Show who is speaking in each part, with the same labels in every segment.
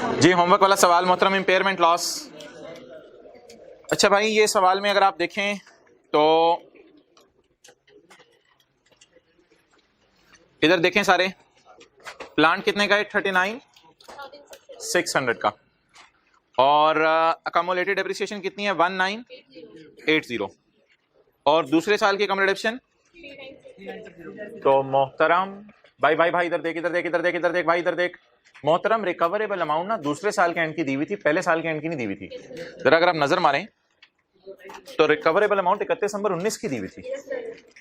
Speaker 1: जी homework वाला सवाल मोहतरम, इम्पेयरमेंट लॉस। अच्छा भाई, ये सवाल में अगर आप देखें तो इधर देखें, सारे प्लांट कितने का है? 39,600 का। और अकोमोलेटेड डेप्रिसिएशन कितनी है? 1980। और दूसरे साल की अकोमोडेशन तो मोहतरम भाई भाई भाई इधर देख, इधर देख, इधर देख, इधर देख भाई, इधर देख मोहतरम, रिकवरेबल अमाउंट ना दूसरे साल के एंड की दी हुई थी, पहले साल के एंड की नहीं दी हुई थी। जरा अगर आप नजर मारें तो रिकवरेबल अमाउंट 31 दिसंबर 19 की दी हुई थी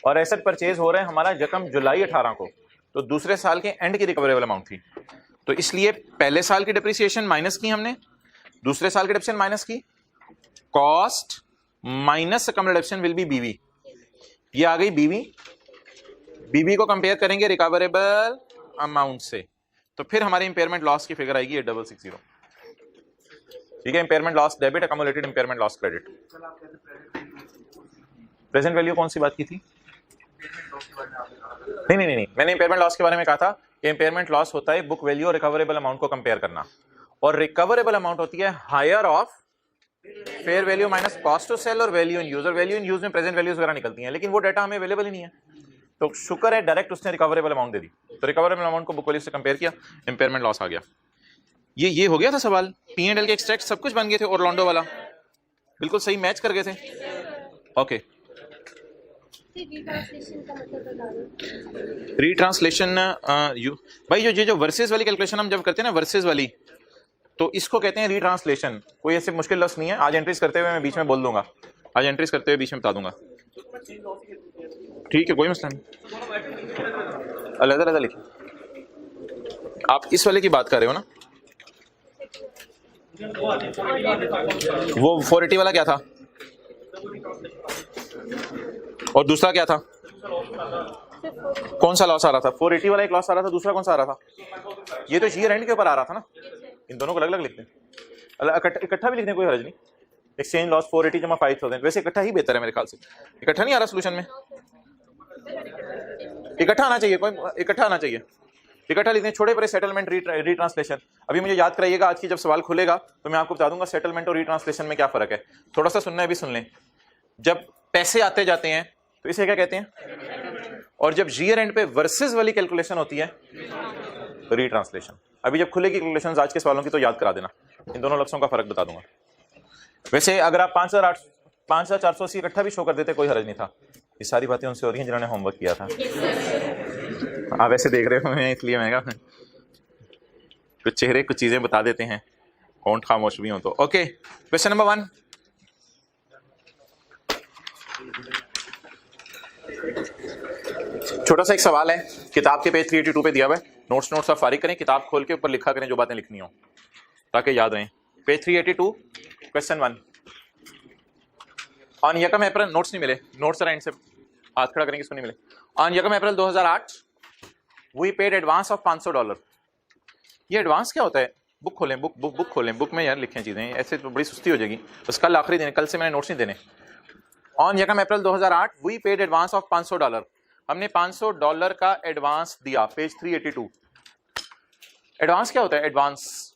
Speaker 1: और एसेट परचेज हो रहे हैं हमारा यकम जुलाई 18 को, तो दूसरे साल के एंड की रिकवरेबल अमाउंट थी। तो इसलिए पहले साल की डिप्रिसिएशन माइनस की हमने, दूसरे साल की डिप्रिसिएशन माइनस की, cost minus accommodation will be बीवी। ये आ गई बीवी। बीवी को कंपेयर करेंगे रिकवरेबल अमाउंट से, तो फिर हमारे इंपेयरमेंट लॉस की फिगर आएगी 8660। ठीक है, impairment loss debit, accumulated impairment loss credit. Present value कौन सी बात की थी? नहीं नहीं नहीं, मैंने इंपेयरमेंट लॉस के बारे में कहा था कि इंपेयरमेंट लॉस होता है बुक वैल्यू और रिकवरेबल अमाउंट को कंपेयर करना, और रिकवरेबल अमाउंट होती है higher of fair value minus cost to sell और वैल्यू इन यूज। और वैल्यू इन यूज में प्रेजेंट वैल्यूज वगैरह निकलती हैं, लेकिन वो डाटा हमें अवेलेबल ही नहीं है। तो शुक्र है डायरेक्ट उसने रिकवरेबल अमाउंट दे दी, तो रिकवरेबल अमाउंट को बुक वैल्यू से कंपेयर किया, इंपेयरमेंट लॉस आ गया। ये हो गया था सवाल। P&L के एक्सट्रैक्ट सब कुछ बन गए थे, ओरलैंडो वाला बिल्कुल सही मैच कर गए थे। ओके, रीट्रांसलेशन भाई जो वर्सेस वाली कैलकुलेशन हम जब करते हैं ना, वर्सेस वाली, तो इसको कहते हैं रीट्रांसलेशन। कोई ऐसे मुश्किल लफ्ज़ नहीं है। आज एंट्रीज करते हुए मैं बीच में बोल दूंगा, आज एंट्रीज करते हुए बीच में बता दूंगा। ठीक है, कोई मसला नहीं, अलग-अलग लिखिए। आप इस वाले की बात कर रहे हो ना? वो 480 वाला क्या था और दूसरा क्या था? कौन सा लॉस आ रहा था? 480 वाला एक लॉस आ रहा था, दूसरा कौन सा आ रहा था? ये तो ईयर एंड के ऊपर आ रहा था ना। इन दोनों को अलग अलग लिखते हैं, इकट्ठा भी लिखने कोई हर्ज नहीं। एक्सचेंज लॉस 480 जमा 5000, वैसे इकट्ठा ही बेहतर है मेरे ख्याल से। इकट्ठा नहीं आ रहा सोल्यूशन में, इकट्ठा आना चाहिए, कोई इकट्ठा आना चाहिए। इकट्ठा लिखते हैं, छोटे बड़े सेटलमेंट रीट्रांसलेशन। अभी मुझे याद कराइएगा, आज की जब सवाल खुलेगा तो मैं आपको बता दूंगा सेटलमेंट और रीट्रांसलेशन में क्या फर्क है। थोड़ा सा सुनना है, भी सुन लें। जब पैसे आते जाते हैं तो इसे क्या कहते हैं, और जब ईयर एंड पे वर्सेस वाली कैलकुलेशन होती है रीट्रांसलेशन। अभी जब खुलेगी कैलकुलेशन आज के सवालों की तो याद करा देना, इन दोनों लफ्ज़ों का फर्क बता दूंगा। वैसे अगर आप 5480 इकट्ठा भी शो कर देते कोई हर्ज नहीं था। ये सारी बातें उनसे हो रही हैं जिन्होंने होमवर्क किया था। आप ऐसे देख रहे हो, मैं इसलिए मैं कुछ चेहरे कुछ चीजें बता देते हैं, कौन खामोश भी हो तो। Okay, question number 1। छोटा सा एक सवाल है, किताब के पेज 382 पे दिया हुआ है। नोट्स आप फारिग करें, किताब खोल के ऊपर लिखा करें जो बातें लिखनी हो ताकि याद रहें। Page 382, question 1। ऑन यकम अप्रैल, नोट्स नहीं मिले, नोट्स एंड से हाथ खड़ा करेंगे, इसको नहीं मिले। ऑन यकम अप्रैल 2008 वी पेड एडवांस ऑफ $500। ये एडवांस क्या होता है? बुक खोलें, बुक खोलें, बुक में यार लिखें चीजें, ऐसे तो बड़ी सुस्ती हो जाएगी। बस कल आखिरी दिन, कल से मैंने नोट्स नहीं देने। ऑन यकम अप्रैल 2008 वी पेड एडवांस ऑफ $500। हमने $500 का एडवांस दिया। पेज 382। एडवांस क्या होता है? एडवांस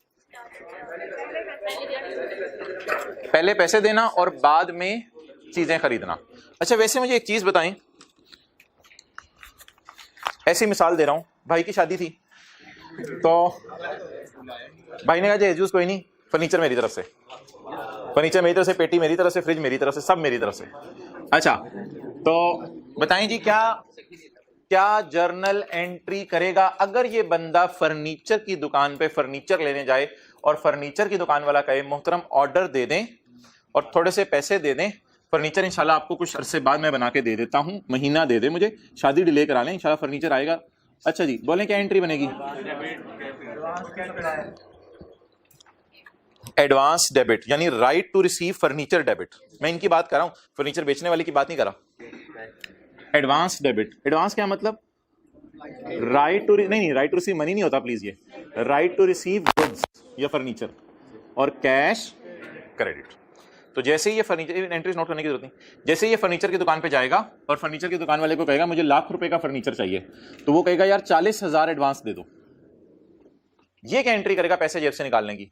Speaker 1: पहले पैसे देना और बाद में चीजें खरीदना। अच्छा, वैसे मुझे एक चीज बताएं, ऐसी मिसाल दे रहा हूं, भाई की शादी थी तो भाई ने कहा जूस कोई नहीं, फर्नीचर मेरी तरफ से, फर्नीचर मेरी तरफ से, पेटी मेरी तरफ से, फ्रिज मेरी तरफ से, सब मेरी तरफ से। अच्छा, तो बताएं जी, क्या जर्नल एंट्री करेगा अगर ये बंदा फर्नीचर की दुकान पे फर्नीचर लेने जाए और फर्नीचर की दुकान वाला कहे मोहतरम ऑर्डर दे दें और थोड़े से पैसे दे दें, फर्नीचर इंशाल्लाह आपको कुछ अरसे बाद मैं बना के दे देता हूं, महीना दे दे मुझे, शादी डिले करा लें, इंशाल्लाह फर्नीचर आएगा। अच्छा जी, बोलें क्या एंट्री बनेगी? एडवांस डेबिट, यानी right to receive furniture debit. मैं इनकी बात कर रहा हूं, फर्नीचर बेचने वाले की बात नहीं कर रहा। एडवांस डेबिट, एडवांस क्या मतलब? राइट टू नहीं, राइट टू रिसीव मनी नहीं होता प्लीज, ये राइट टू रिसीव गुड्स या फर्नीचर, और कैश क्रेडिट। तो जैसे ही ये फर्नीचर, एंट्रीज नोट करने की जरूरत नहीं, जैसे ही ये फर्नीचर की दुकान पे जाएगा और फर्नीचर की दुकान वाले को कहेगा मुझे ₹1,00,000 का फर्नीचर चाहिए, तो वो कहेगा यार 40,000 एडवांस दे दो। ये क्या एंट्री करेगा पैसे जेब से निकालने की?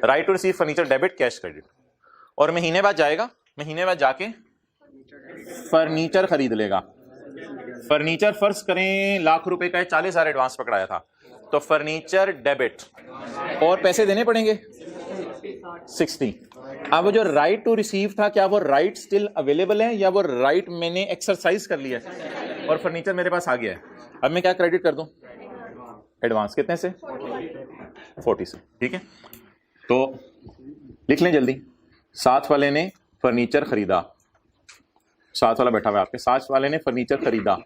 Speaker 1: Right to receive furniture debit cash credit. और महीने बाद जाएगा, महीने बाद जाके फर्नीचर खरीद लेगा। फर्नीचर फर्ज करें लाख रुपए का है, 40,000 एडवांस पकड़ाया था, तो फर्नीचर डेबिट और पैसे देने पड़ेंगे 60। अब वो जो राइट टू रिसीव था, क्या वो राइट स्टिल अवेलेबल है या वो राइट मैंने एक्सरसाइज कर लिया है और फर्नीचर मेरे पास आ गया है? अब मैं क्या क्रेडिट कर दूं? एडवांस कितने से? 40 से। ठीक है, तो लिख लें जल्दी। साथ वाले ने फर्नीचर खरीदा, साथ वाला बैठा हुआ है आपके, साथ वाले ने फर्नीचर खरीदा,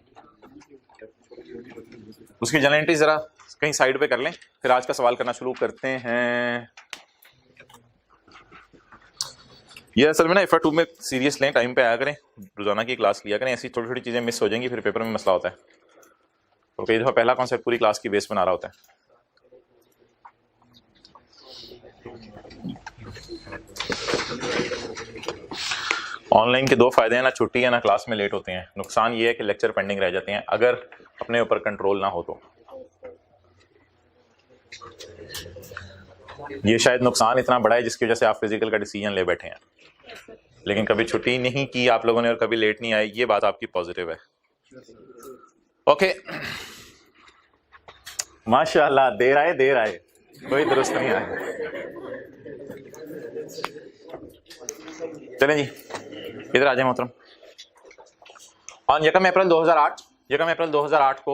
Speaker 1: उसकी जनरल एंट्री जरा कहीं साइड पे कर लें, फिर आज का सवाल करना शुरू करते हैं। ये असल में ना FR2 में सीरियस लें, टाइम पे आया करें, रोजाना की क्लास लिया करें, ऐसी छोटी छोटी चीजें मिस हो जाएंगी फिर पेपर में मसला होता है। तो कई दफा पहला कॉन्सेप्ट पूरी क्लास की बेस बना रहा होता है। ऑनलाइन के दो फायदे हैं, ना छुट्टी है ना क्लास में लेट होते हैं। नुकसान ये है कि लेक्चर पेंडिंग रह जाते हैं अगर अपने ऊपर कंट्रोल ना हो तो। ये शायद नुकसान इतना बड़ा है जिसकी वजह से आप फिजिकल का डिसीजन ले बैठे हैं, लेकिन कभी छुट्टी नहीं की आप लोगों ने और कभी लेट नहीं आई, ये बात आपकी पॉजिटिव है। ओके, माशाल्लाह, देर आए कोई दुरुस्त नहीं आए। चलें जी, इधर आ जाए मोहतरम। ऑन 1 अप्रैल 2008 को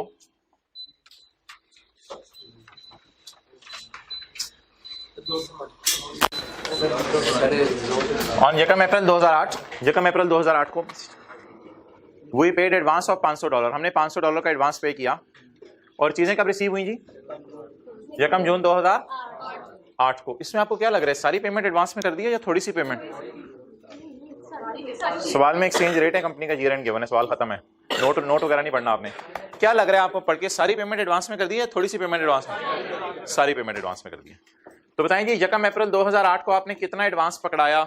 Speaker 1: ऑन 1 अप्रैल 2008 को वी पेड एडवांस ऑफ $500। हमने $500 का एडवांस पे किया और चीजें कब रिसीव हुई जी? 1 जून 2008 को। इसमें आपको क्या लग रहा है, सारी पेमेंट एडवांस में कर दी है या थोड़ी सी पेमेंट? सवाल में एक्सचेंज रेट है कंपनी का, ईयर एंड गिवन है, सवाल खत्म है, नोट वगैरह नहीं पढ़ना आपने। क्या लग रहा है आपको पढ़ के, सारी पेमेंट एडवांस में कर दी है, थोड़ी सी पेमेंट एडवांस में? सारी पेमेंट एडवांस में कर दी है। तो बताएं जी, 1 अप्रैल 2008 को आपने कितना एडवांस पकड़ाया?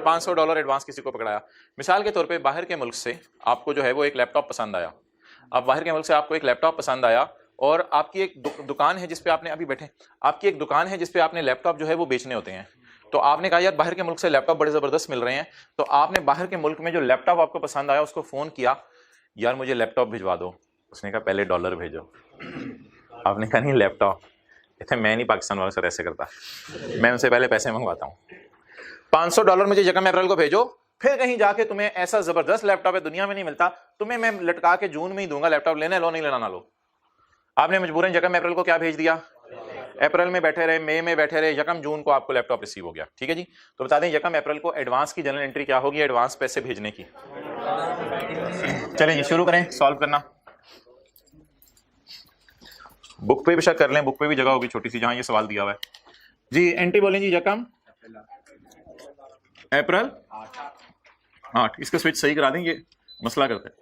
Speaker 1: $500 एडवांस किसी को पकड़ाया। मिसाल के तौर पे बाहर के मुल्क से आपको जो है वो एक लैपटॉप पसंद आया। अब बाहर के मुल्क से आपको एक लैपटॉप पसंद आया और आपकी एक दुकान है जिसपे आपने, अभी बैठे, आपकी एक दुकान है जिसपे आपने लैपटॉप जो है वो बेचने होते हैं। तो आपने कहा यार बाहर के मुल्क से लैपटॉप बड़े जबरदस्त मिल रहे हैं, तो आपने बाहर के मुल्क में जो लैपटॉप आपको पसंद आया उसको फोन किया, यार मुझे लैपटॉप भिजवा दो। उसने कहा पहले डॉलर भेजो। आपने कहा नहीं लैपटॉप, इतने मैं नहीं पाकिस्तान वालों से ऐसे करता, मैं उनसे पहले पैसे मंगवाता हूँ। $500 मुझे 1 अप्रैल को भेजो, फिर कहीं जाके तुम्हें ऐसा जबरदस्त लैपटॉप है दुनिया में नहीं मिलता, तुम्हें मैं लटका के जून में ही दूंगा लैपटॉप, लेने लो नहीं लेना ना लो। आपने मजबूरन 1 अप्रैल को क्या भेज दिया? अप्रैल में बैठे रहे, मई में बैठे रहे, 1 जून को आपको लैपटॉप रिसीव हो गया। ठीक है जी, तो बता दें 1 अप्रैल को एडवांस की जनरल एंट्री क्या होगी? एडवांस पैसे भेजने की। चलें जी शुरू करें सॉल्व करना। बुक पे भी शक कर लें, बुक पे भी जगह होगी छोटी सी जहां ये सवाल दिया हुआ है जी। एंट्री बोलें जी, 1 अप्रैल 8, इसका स्विच सही करा दें, ये मसला करते हैं।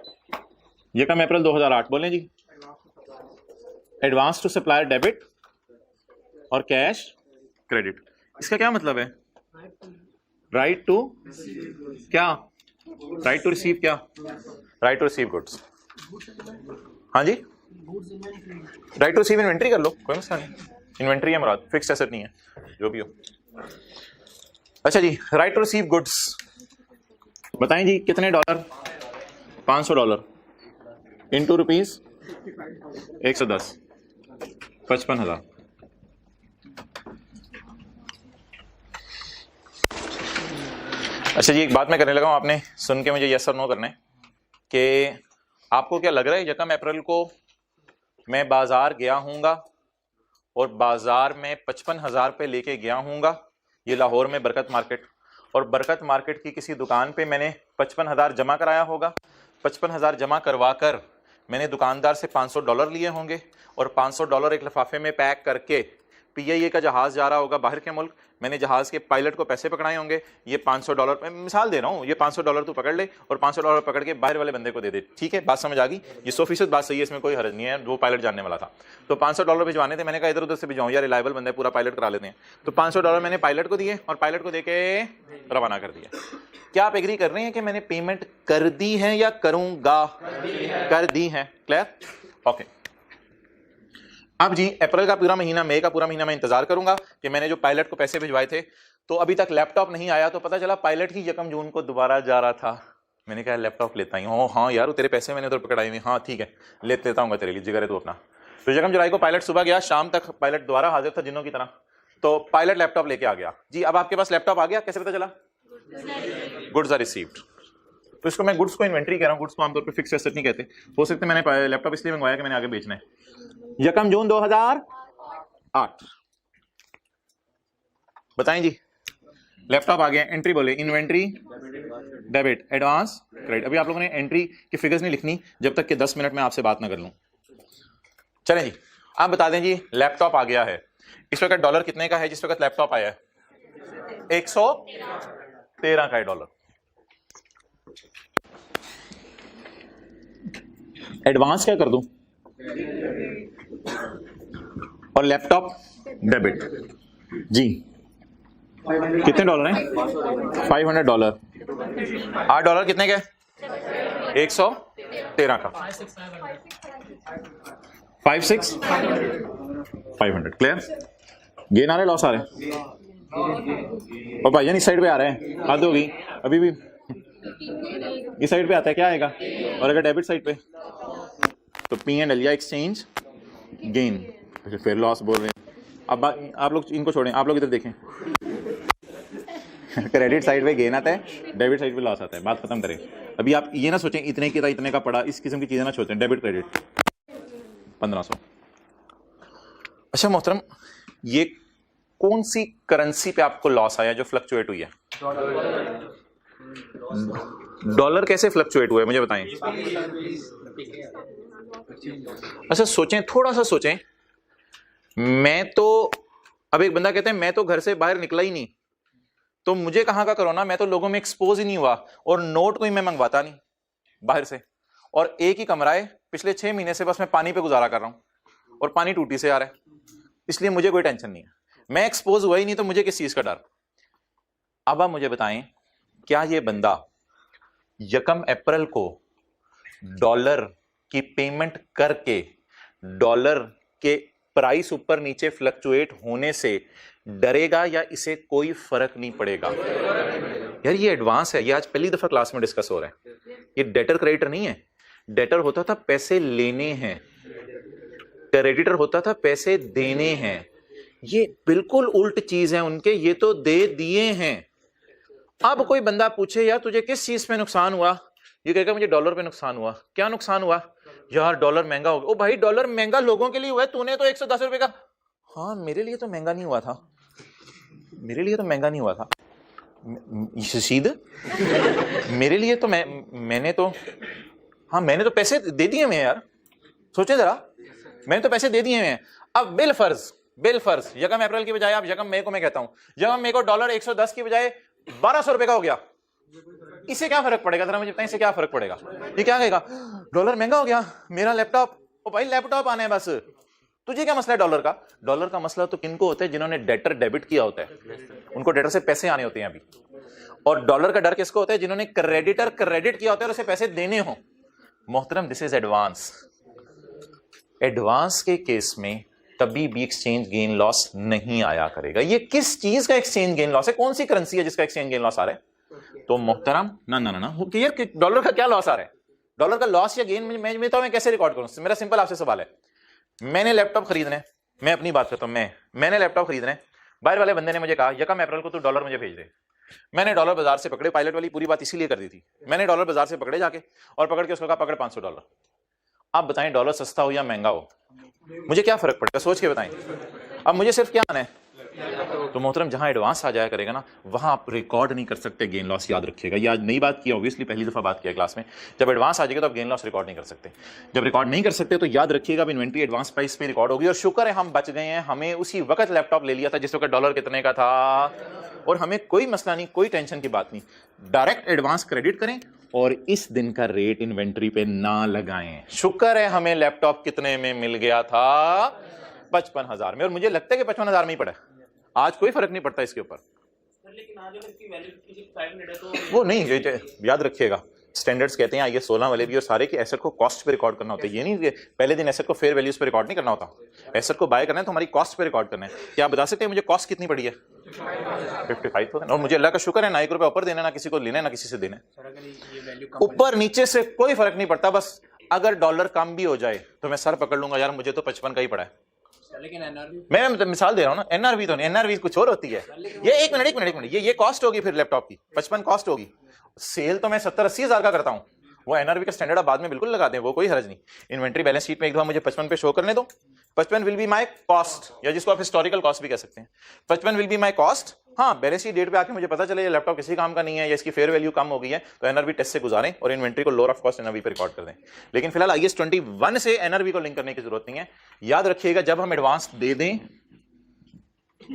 Speaker 1: 1 अप्रैल 2008 बोलें जी। एडवांस टू सप्लायर डेबिट और कैश क्रेडिट, इसका क्या मतलब है? राइट टू क्या? राइट टू रिसीव क्या? Right to receive goods. हाँ जी, राइट टू रिसीव इन्वेंट्री कर लो, कोई मसला नहीं, इन्वेंट्री है मुराद, फिक्स्ड एसेट नहीं है, जो भी हो। अच्छा जी, राइट टू रिसीव गुड्स बताएं जी, कितने डॉलर? $500 into rupees 110, 55,000। अच्छा जी, एक बात मैं करने लगा हूं, आपने सुन के मुझे यस और नो करना है कि आपको क्या लग रहा है 1 अप्रैल को मैं बाजार गया हूंगा और बाजार में 55,000 पे लेके गया हूंगा, ये लाहौर में बरकत मार्केट, और बरकत मार्केट की किसी दुकान पे मैंने 55,000 जमा कराया होगा। 55,000 जमा करवा कर मैंने दुकानदार से $500 लिए होंगे और $500 एक लिफाफे में पैक करके PIA का जहाज जा रहा होगा बाहर के मुल्क, मैंने जहाज के पायलट को पैसे पकड़ाए होंगे। ये $500, मैं मिसाल दे रहा हूँ, ये $500 तू पकड़ ले और $500 पकड़ के बाहर वाले बंदे को दे दे। ठीक है, बात समझ आ गई, ये 100% बात सही है, इसमें कोई हर्ज नहीं है, वो पायलट जानने वाला था। तो $500 भिजवाने थे, मैंने कहा इधर उधर से भिजवाऊँ यार, रिलायबल बंदा है, पूरा पायलट करा लेते हैं। तो $500 मैंने पायलट को दिए और पायलट को दे के रवाना कर दिया। क्या आप एग्री कर रहे हैं कि मैंने पेमेंट कर दी है या करूंगा? कर दी है। क्लियर? ओके। अब जी अप्रैल का पूरा महीना, मई का पूरा महीना मैं इंतजार करूंगा कि मैंने जो पायलट को पैसे भिजवाए थे, तो अभी तक लैपटॉप नहीं आया, तो पता चला पायलट ही 1 जून को दोबारा जा रहा था। मैंने कहा लैपटॉप लेता ही हूँ। हाँ यार तेरे पैसे मैंने उधर पकड़ाए हुए, हाँ ठीक है लेता हूँ तेरे लिए, जिगर है तू अपना। तो 1 जुलाई को पायलट सुबह गया, शाम तक पायलट दोबारा हाजिर था जिनों की तरह। तो पायलट लैपटॉप लेके आ गया जी। अब आपके पास लैपटॉप आ गया, कैसे पता चला? Goods are received. तो इसको मैं गुड्स को इन्वेंट्री कह रहा हूँ, गुड्स को आमतौर पर फिक्स एसेट नहीं कहते। हो सकता है मैंने लैपटॉप इसलिए मंगवाया कि मैंने आगे बेचना है। 1 जून 2008 बताएं जी, लैपटॉप आ गया, एंट्री बोले इन्वेंट्री डेबिट एडवांस क्रेडिट। अभी आप लोगों ने एंट्री की फिगर्स नहीं लिखनी जब तक कि 10 मिनट में आपसे बात ना कर लूं। चलें जी, आप बता दें जी, लैपटॉप आ गया है, इस वक्त डॉलर कितने का है जिस वक्त लैपटॉप आया है? 113 का है डॉलर। एडवांस क्या कर दूं और लैपटॉप डेबिट जी। कितने डॉलर हैं? $500। $8 कितने के? 113 का। 500 क्लियर? गेन आ रहे, लॉस आ रहे? और भाईजान इस साइड पे आ रहे हैं, हद होगी अभी भी। इस साइड पे आता है क्या आएगा? और अगर डेबिट साइड पे तो P&L या एक्सचेंज गेन, फिर लॉस बोल रहे हैं। अब आप लोग इनको छोड़ें, आप लोग इधर देखें। क्रेडिट साइड पे गेन आता है, डेबिट साइड पे लॉस आता है। बात खत्म करें। अभी आप ये ना सोचें इतने की था इतने का पड़ा, इस किस्म की चीजें ना सोचें। Debit credit 1500। अच्छा मोहतरम, ये कौन सी करेंसी पे आपको लॉस आया जो फ्लक्चुएट हुई है? डॉलर कैसे फ्लक्चुएट हुए मुझे बताएं। अच्छा सोचें, थोड़ा सा सोचें। मैं तो, अब एक बंदा कहते हैं मैं तो घर से बाहर निकला ही नहीं, तो मुझे कहां का कोरोना, मैं तो लोगों में एक्सपोज ही नहीं हुआ, और नोट कोई मैं मंगवाता नहीं बाहर से, और एक ही कमरा है, पिछले 6 महीने से बस मैं पानी पे गुजारा कर रहा हूं, और पानी टूटी से आ रहा है, इसलिए मुझे कोई टेंशन नहीं है। मैं एक्सपोज हुआ ही नहीं, तो मुझे किस चीज का डर? अब आप मुझे बताएं, क्या ये बंदा 1 अप्रैल को डॉलर की पेमेंट करके डॉलर के प्राइस ऊपर नीचे फ्लक्चुएट होने से डरेगा, या इसे कोई फर्क नहीं पड़ेगा? यार ये एडवांस है, ये आज पहली दफा क्लास में डिस्कस हो रहा है। ये डेटर क्रेडिटर नहीं है। डेटर होता था पैसे लेने हैं, क्रेडिटर होता था पैसे देने हैं। ये बिल्कुल उल्ट चीज है उनके, ये तो दे दिए हैं। अब कोई बंदा पूछे यार तुझे किस चीज पे नुकसान हुआ, ये कहेगा मुझे डॉलर पे नुकसान हुआ। क्या नुकसान हुआ? यार डॉलर महंगा हो गया। ओ भाई डॉलर महंगा लोगों के लिए हुआ है, तूने तो 110 रुपए का। हाँ मेरे लिए तो महंगा नहीं हुआ था, मेरे लिए तो महंगा नहीं हुआ था शशीद, मेरे लिए तो मैंने तो, हाँ मैंने तो पैसे दे दिए मैं। यार सोचे जरा, मैंने तो पैसे दे दिए हैं। अब बिल फर्ज 1 अप्रैल की बजाय, अब 1 मई को मैं कहता हूं 1 मई को डॉलर 110 की बजाय 1200 रुपए का हो गया, इससे क्या फर्क पड़ेगा? जरा मुझे बताएं, इससे क्या फर्क पड़ेगा? ये क्या कहेगा, डॉलर महंगा हो गया, मेरा लैपटॉप, ओ भाई लैपटॉप आने हैं बस, तुझे क्या मसला है डॉलर का? डॉलर का मसला तो किनको होता है? जिन्होंने डेटर डेबिट किया होता है, उनको डेटर से पैसे आने होते हैं अभी। और डॉलर का डर किसको होता है? जिन्होंने क्रेडिटर क्रेडिट किया होता है और उसे पैसे देने हो। मोहतरम दिस इज एडवांस। एडवांस के केस में कभी भी एक्सचेंज गेन लॉस नहीं आया करेगा। ये किस चीज का एक्सचेंज गेन लॉस है? कौन सी करेंसी है जिसका एक्सचेंज गेन लॉस आ रहा है? तो मोहतरम ना ना ना, क्लियर, डॉलर का क्या लॉस आ रहा है? डॉलर का लॉस या गेन मैं कैसे रिकॉर्ड करूं? मेरा सिंपल आपसे सवाल है, मैंने लैपटॉप खरीदना है, मैं अपनी बात करता हूं, मैंने लैपटॉप खरीदना है, बाहर वाले बंदे ने मुझे कहा 1 अप्रैल को तू डॉलर मुझे भेज दे। मैंने डॉलर बाजार से पकड़े, पायलट वाली पूरी बात इसीलिए कर दी थी, मैंने डॉलर बाजार से पकड़े जाके, और पकड़ के उसको कहा पकड़ $500। आप बताएं डॉलर सस्ता हो या महंगा हो, मुझे क्या फर्क पड़ेगा? सोच के बताएं। अब मुझे सिर्फ क्या आना है? तो मोहतरम जहां एडवांस आ जाया करेगा ना, वहां आप रिकॉर्ड नहीं कर सकते गेन लॉस, याद रखिएगा। ये आज नई बात की, ऑब्वियसली पहली दफा बात किया क्लास में। जब एडवांस आ जाएगा तो आप गेन लॉस रिकॉर्ड नहीं कर सकते। जब रिकॉर्ड नहीं कर सकते तो याद रखिएगा अब इन्वेंट्री एडवांस प्राइस पे रिकॉर्ड होगी। और शुक्र है हम बच गए हैं, हमें उसी वक्त लैपटॉप ले लिया था जिस वक्त डॉलर कितने का था, और हमें कोई मसला नहीं, कोई टेंशन की बात नहीं। डायरेक्ट एडवांस क्रेडिट करें और इस दिन का रेट इन्वेंट्री पे ना लगाएं। शुक्र है हमें लैपटॉप कितने में मिल गया था? 55,000 में, और मुझे लगता है कि 55,000 में ही पड़ा। आज कोई फर्क नहीं पड़ता इसके ऊपर, लेकिन आज अगर इसकी वैल्यू 500 है तो वो नहीं, याद रखिएगा स्टैंडर्ड्स कहते हैं ये 16 वाले भी और सारे के एसेट को कॉस्ट पे रिकॉर्ड करना होता है। ये नहीं कि पहले दिन एसेट को फेयर वैल्यूज पे रिकॉर्ड नहीं करना होता। एसेट को बाय करना है तो हमारी कॉस्ट पे रिकॉर्ड करना है। क्या आप बता सकते हैं मुझे कॉस्ट कितनी पड़ी है? 55,000। और मुझे अल्लाह का शुक्र है ना 1 रुपया ऊपर देना, ना किसी को लेना, ना किसी से देना। ऊपर नीचे से कोई फर्क नहीं पड़ता, बस अगर डॉलर कम भी हो जाए तो मैं सर पकड़ लूंगा, यार मुझे तो 55 का ही पड़ा है।
Speaker 2: लेकिन एनआरवी
Speaker 1: मैं तो मिसाल दे रहा हूँ ना, एनआरवी तो नहीं, एनआरवी कुछ और होती है। ये एक मिनट ये कॉस्ट होगी फिर लैपटॉप की 55 कॉस्ट होगी। सेल तो मैं 70-80 हजार का करता हूँ, वो एनआरवी का स्टैंडर्ड आप बाद में बिल्कुल लगा दें, वो कोई हर्ज नहीं। इन्वेंट्री बैलेंस शीट में एक दफा मुझे 55 पे शो करने दो। 55 विल बी माय कॉस्ट, या जिसको आप हिस्टोरिकल कॉस्ट भी कह सकते हैं। 55 विल बी माय कॉस्ट। हाँ, बैलेंस शीट डेट पे आके मुझे पता चले ये लैपटॉप किसी काम का नहीं है या इसकी फेयर वैल्यू कम हो गई है, तो एनआरवी टेस्ट से गुजारें और इन्वेंट्री को लोअर ऑफ कॉस्ट एनआरवी पे रिकॉर्ड कर दें। लेकिन फिलहाल IAS 21 से एनआरवी को लिंक करने की जरूरत नहीं है। याद रखिएगा, जब हम एडवांस दे दें,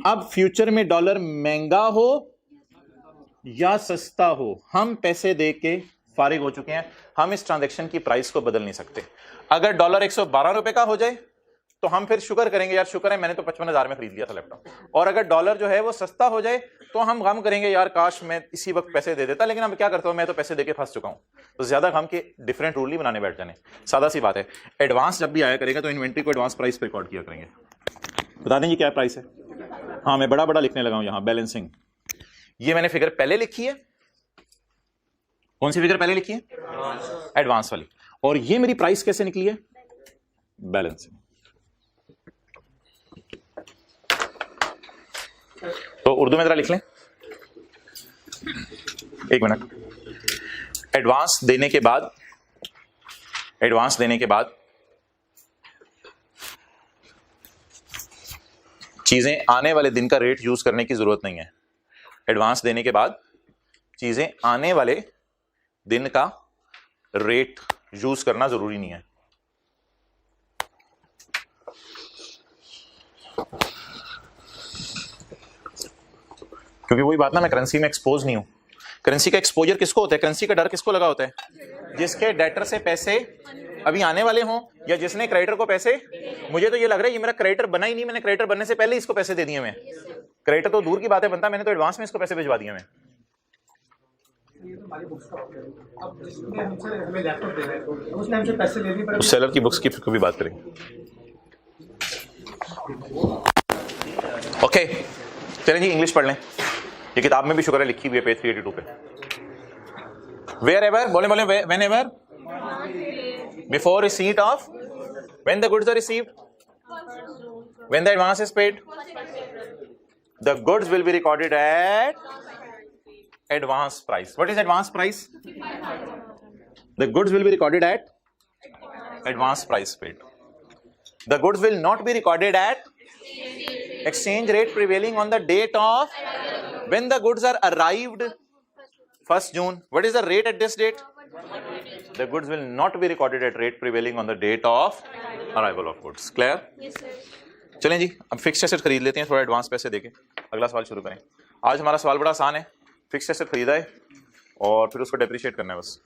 Speaker 1: अब फ्यूचर में डॉलर महंगा हो या सस्ता हो, हम पैसे दे के फारिग हो चुके हैं, हम इस ट्रांजैक्शन की प्राइस को बदल नहीं सकते। अगर डॉलर 112 रुपए का हो जाए तो हम फिर शुक्र करेंगे, यार शुक्र है मैंने तो 55,000 में खरीद लिया था लैपटॉप। और अगर डॉलर जो है वो सस्ता हो जाए तो हम गम करेंगे, यार काश मैं इसी वक्त पैसे दे देता, लेकिन अब क्या करता हूं, मैं तो पैसे देके फंस चुका हूं। तो ज्यादा गम के डिफरेंट रूल नहीं बनाने बैठ जाने, सादा सी बात है। एडवांस जब भी आया करेगा तो इन्वेंट्री को एडवांस प्राइस पे रिकॉर्ड किया करेंगे। बता दें क्या प्राइस है? हाँ, मैं बड़ा बड़ा लिखने लगा हूं यहां, बैलेंसिंग। ये मैंने फिगर पहले लिखी है। कौन सी फिगर पहले लिखी है? एडवांस वाली। और ये मेरी प्राइस कैसे निकली है? बैलेंसिंग। तो उर्दू में जरा लिख लें, एक मिनट। एडवांस देने के बाद चीजें आने वाले दिन का रेट यूज करने की जरूरत नहीं है। एडवांस देने के बाद चीजें आने वाले दिन का रेट यूज करना जरूरी नहीं है। क्योंकि वही बात ना, मैं करेंसी में एक्सपोज नहीं हूं। करेंसी का एक्सपोजर किसको होता है? करेंसी का डर किसको लगा होता है? जिसके डेटर से पैसे अभी आने वाले हों, या जिसने क्रेडिटर को पैसे, मुझे तो ये लग रहा है ये मेरा क्रेडिटर बना ही नहीं, मैंने क्रेडिटर बनने से पहले इसको पैसे दे दिए। मैं क्रेडिटर तो दूर की बात है बनता, मैंने तो एडवांस में इसको पैसे भिजवा दिए। मैं उस सेलर की बुक्स की फिर कभी बात करेंगे। ओके, चलें जी, इंग्लिश पढ़ लें। ये किताब में भी शुक्र है लिखी हुई है पेज 382 पे। वेयर एवर, बोले whenever, before receipt of, when the goods are received, when the advance is paid, the goods will be recorded at advance price. What is advance price? The goods will be recorded at advance price paid. The goods will not be recorded at exchange rate prevailing on the date of when the goods are arrived 1st June. What is the rate at this date? The goods will not be recorded at rate prevailing on the date of arrival of goods. Clear? Yes sir. चलें जी, अब fixed asset खरीद लेते हैं थोड़ा advance पैसे देके। अगला सवाल शुरू करें। आज हमारा सवाल बड़ा आसान है। फिक्स्ड एसेट खरीदा है और फिर उसको डेप्रिशिएट करना है। बस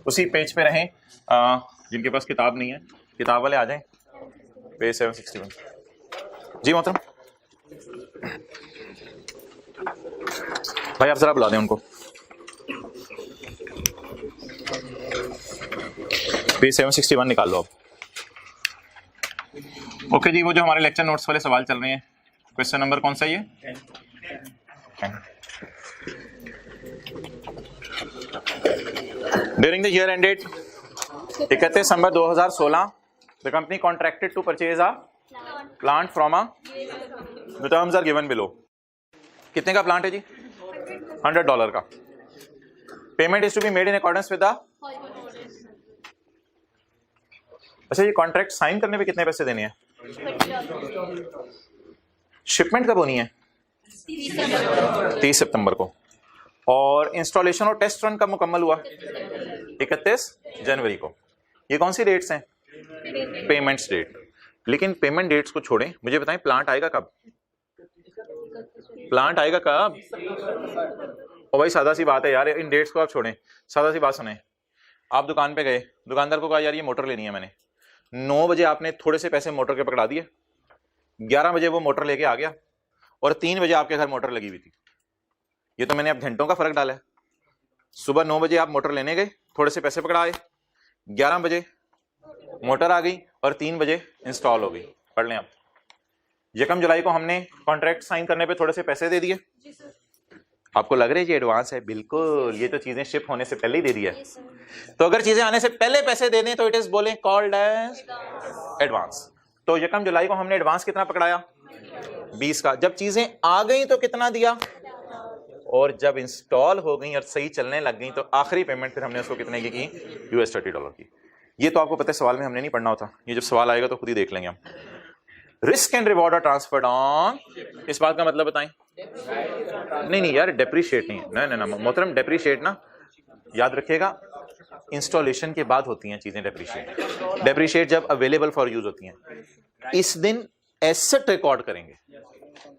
Speaker 1: उसी पेज पे रहें। जिनके पास किताब नहीं है, किताब वाले आ जाएं, पेज 761। जी मोहतरम भाई, आप जरा बुला दें उनको। पेज 761 निकाल लो आप। ओके जी, वो जो हमारे लेक्चर नोट्स वाले सवाल चल रहे हैं, क्वेश्चन नंबर कौन सा है ये? During the year ended 31 December 2016, the company contracted to purchase a plant from a, the terms are given below. कितने का प्लांट है जी? $100 का। Payment is to be made in accordance with the, अच्छा ये कॉन्ट्रैक्ट साइन करने पे कितने पैसे देने हैं? शिपमेंट कब होनी है? 30 सितंबर को। और इंस्टॉलेशन और टेस्ट रन कब मुकम्मल हुआ? 31 जनवरी को। ये कौन सी डेट्स हैं? Payments date. लेकिन पेमेंट डेट्स को छोड़ें, मुझे बताएं प्लांट आएगा कब? प्लांट आएगा कब? ओ भाई सादा सी बात है यार, इन डेट्स को आप छोड़ें। सादा सी बात सुने, आप दुकान पे गए, दुकानदार को कहा यार ये मोटर लेनी है मैंने। 9 बजे आपने थोड़े से पैसे मोटर के पकड़ा दिए, 11 बजे वो मोटर लेके आ गया और 3 बजे आपके घर मोटर लगी हुई थी। ये तो मैंने अब घंटों का फर्क डाला है। सुबह 9 बजे आप मोटर लेने गए, थोड़े से पैसे पकड़ाए, 11 बजे मोटर आ गई और 3 बजे इंस्टॉल हो गई। पढ़ लें आप। 1 जुलाई को हमने कॉन्ट्रैक्ट साइन करने पे थोड़े से पैसे दे दिए। आपको लग रहा है ये एडवांस है? बिल्कुल, ये तो चीजें शिप होने से पहले ही दे दिया है। तो अगर चीजें आने से पहले पैसे दे दें तो इट इज बोले कॉल्ड एज एडवांस। तो 1 जुलाई को हमने एडवांस कितना पकड़ाया? 20 का। जब चीजें आ गई तो कितना दिया? और जब इंस्टॉल हो गई और सही चलने लग गई तो आखिरी पेमेंट फिर हमने उसको कितने की $30 की। ये तो आपको पता है, सवाल में हमने नहीं पढ़ना होता, ये जब सवाल आएगा तो खुद ही देख लेंगे हम। Risk and reward are transferred on, इस बात का मतलब बताएं। नहीं यार, डेप्रीशिएट नहीं, नहीं मोहतरम, डेप्रीशिएट ना याद रखिएगा, इंस्टॉलेशन के बाद होती हैं चीजें डेप्रीशिएट। डेप्रीशिएट जब अवेलेबल फॉर यूज होती हैं। इस दिन एसेट रिकॉर्ड करेंगे,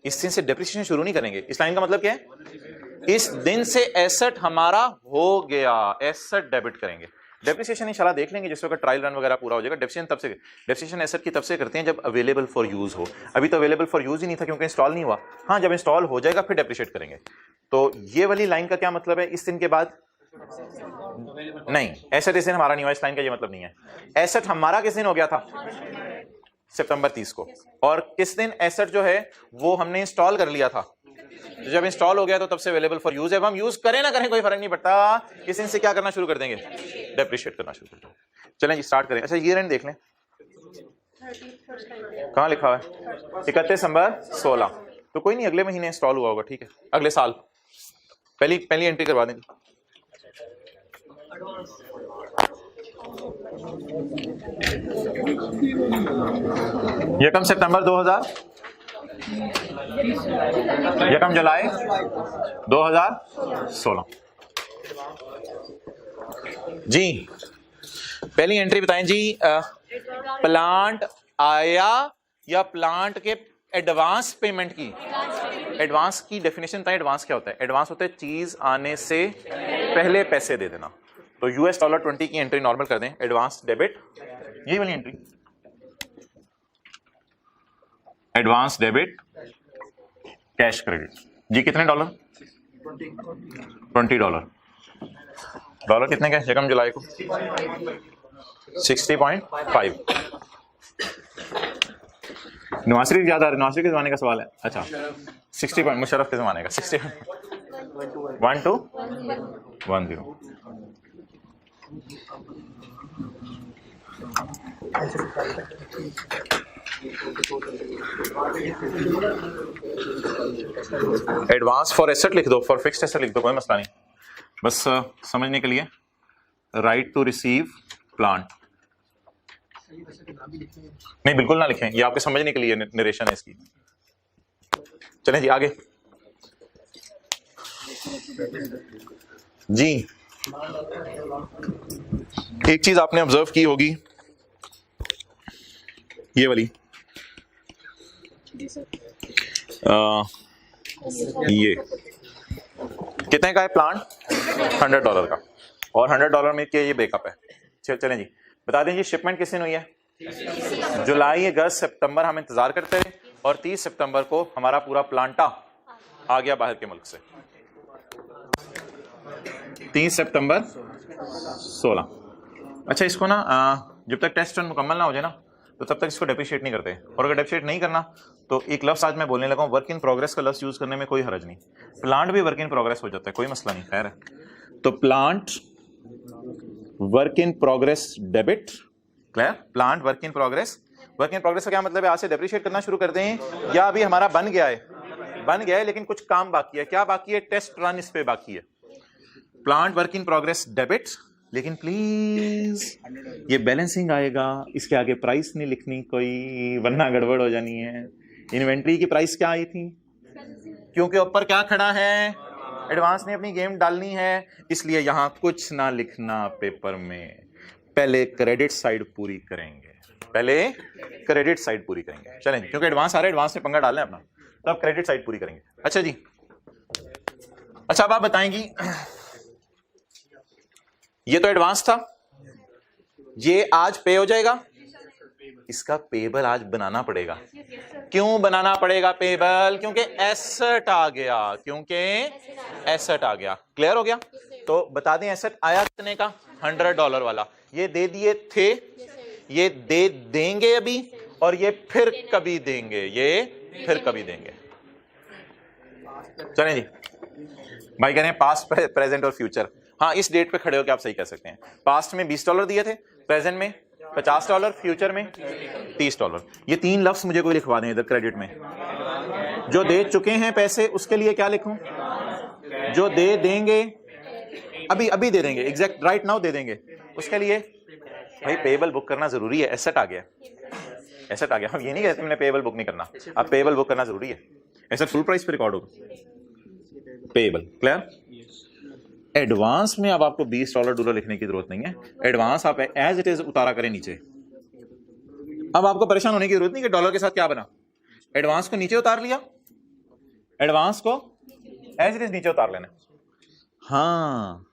Speaker 1: इस दिन से डेप्रीशिएशन शुरू नहीं करेंगे। इस लाइन का मतलब क्या है? इस दिन से एसेट हमारा हो गया, एसेट डेबिट करेंगे। डेप्रिसिएशन इंशाल्लाह देख लेंगे जिस वक्त ट्रायल रन वगैरह पूरा हो जाएगा। डेप्रिसिएशन एसेट की तब से करते हैं जब अवेलेबल फॉर यूज हो। अभी तो अवेलेबल फॉर यूज ही नहीं था क्योंकि इंस्टॉल नहीं हुआ। हाँ, जब इंस्टॉल हो जाएगा फिर डेप्रिशिएट करेंगे। तो ये वाली लाइन का क्या मतलब है? इस दिन के बाद नहीं, एसेट इस दिन हमारा नहीं हुआ, इस लाइन का ये मतलब नहीं है। एसेट हमारा किस दिन हो गया था? सितंबर 30 को। और किस दिन एसेट जो है वो हमने इंस्टॉल कर लिया था? तो जब इंस्टॉल हो गया तो तब से अवेलेबल फॉर यूज है। अब हम यूज करें ना करें कोई फर्क नहीं पड़ता, इस दिन से क्या करना शुरू कर देंगे? डेप्रिशिएट करना शुरू कर देंगे। चलें जी, स्टार्ट करें। अच्छा, ईयर एंड देख लें, कहाँ लिखा हुआ है? 31 दिसंबर 16। तो कोई नहीं, अगले महीने इंस्टॉल हुआ होगा, ठीक है, अगले साल पहली एंट्री करवा देंगे। यकम सितंबर 2000, 1 जुलाई 2016। जी पहली एंट्री बताएं जी। प्लांट आया या प्लांट के एडवांस पेमेंट की? एडवांस की डेफिनेशन बताएं। एडवांस क्या होता है? एडवांस होता है चीज आने से पहले पैसे दे देना। तो $20 की एंट्री नॉर्मल कर दें, एडवांस डेबिट, यही वाली entry, advance debit cash credit. जी कितने डॉलर? $20। डॉलर कितने का? 1 जुलाई को 60.5। नवाज शरीफ याद आ रहा है? नवाज शरीफ के जमाने का सवाल है। अच्छा, 60 पॉइंट मुशर्रफ के जमाने का 60 1210। एडवांस फॉर एसेट लिख दो, फॉर फिक्स्ड एसेट लिख दो, कोई मसला नहीं, बस समझने के लिए। राइट टू रिसीव प्लांट नहीं, बिल्कुल ना लिखें, ये आपके समझने के लिए नरेशन है इसकी। चलें जी आगे। जी एक चीज आपने ऑब्जर्व की होगी, ये वाली, ये कितने का है प्लांट? $100 का, और $100 में के ये ब्रेकअप है। चलें जी, बता दें जी शिपमेंट किस दिन हुई है? जुलाई, अगस्त, सितंबर हम इंतजार करते रहे और 30 सितंबर को हमारा पूरा प्लांटा आ गया बाहर के मुल्क से। 30 सितंबर 16। अच्छा, इसको ना जब तक टेस्ट रन मुकम्मल ना हो जाए ना तो तब तक इसको डेप्रिशिएट नहीं करते। और अगर डेप्रिशिएट नहीं करना तो एक लफ्ज़ आज मैं बोलने लगा हूँ, वर्क इन प्रोग्रेस का लफ्ज़ यूज करने में कोई हरज नहीं। प्लांट भी वर्क इन प्रोग्रेस हो जाता है, कोई मसला नहीं, खैर है। तो plant work in progress debit, clear? Plant work in progress. Work in progress का क्या मतलब है? आज से डेप्रिशिएट करना शुरू करते हैं, या अभी हमारा बन गया है लेकिन कुछ काम बाकी है। क्या बाकी है? टेस्ट रन इस पे बाकी है। Plant work in progress debit, लेकिन प्लीज ये बैलेंसिंग आएगा, इसके आगे प्राइस नहीं लिखनी कोई, वरना गड़बड़ हो जानी है। इन्वेंट्री की प्राइस क्या आई थी? क्योंकि ऊपर क्या खड़ा है? एडवांस ने अपनी गेम डालनी है, इसलिए यहां कुछ ना लिखना पेपर में। पहले क्रेडिट साइड पूरी करेंगे, चलें, क्योंकि एडवांस आ रहा है, एडवांस से पंगा डालना है अपना, तब क्रेडिट साइड पूरी करेंगे। अच्छा जी, अच्छा अब आप बताएंगी, ये तो एडवांस था, ये आज पे हो जाएगा, इसका पेबल आज बनाना पड़ेगा। क्यों बनाना पड़ेगा पेबल? क्योंकि एसेट आ गया, क्लियर हो गया? तो बता दें एसेट आया कितने का, $100 वाला। ये दे दिए थे, ये दे देंगे अभी, और ये फिर कभी देंगे, ये फिर कभी देंगे। चलें जी, भाई कह रहे हैं पास्ट, प्रेजेंट और फ्यूचर। हाँ, इस डेट पे खड़े होकर आप सही कह सकते हैं। पास्ट में $20 दिए थे, प्रेजेंट में $50, फ्यूचर में $30। ये 3 लफ्ज मुझे कोई लिखवा दें इधर क्रेडिट में। जो दे चुके हैं पैसे उसके लिए क्या लिखूं, जो दे देंगे, अभी अभी दे देंगे, एग्जैक्ट राइट नाउ दे देंगे, उसके लिए भाई पेएबल बुक करना जरूरी है। एसेट आ गया, एसेट आ गया। हम ये नहीं कहते हमने पेएबल बुक नहीं करना, अब पेएबल बुक करना जरूरी है। एसेट फुल प्राइस पे रिकॉर्ड होगा, पेएबल क्लियर। एडवांस में अब आपको $20 लिखने की जरूरत नहीं है, एडवांस आप एज इट इज उतारा करें नीचे। अब आपको परेशान होने की जरूरत नहीं कि डॉलर के साथ क्या बना, एडवांस को नीचे उतार लिया, एडवांस को एज इट इज नीचे उतार लेना। हाँ,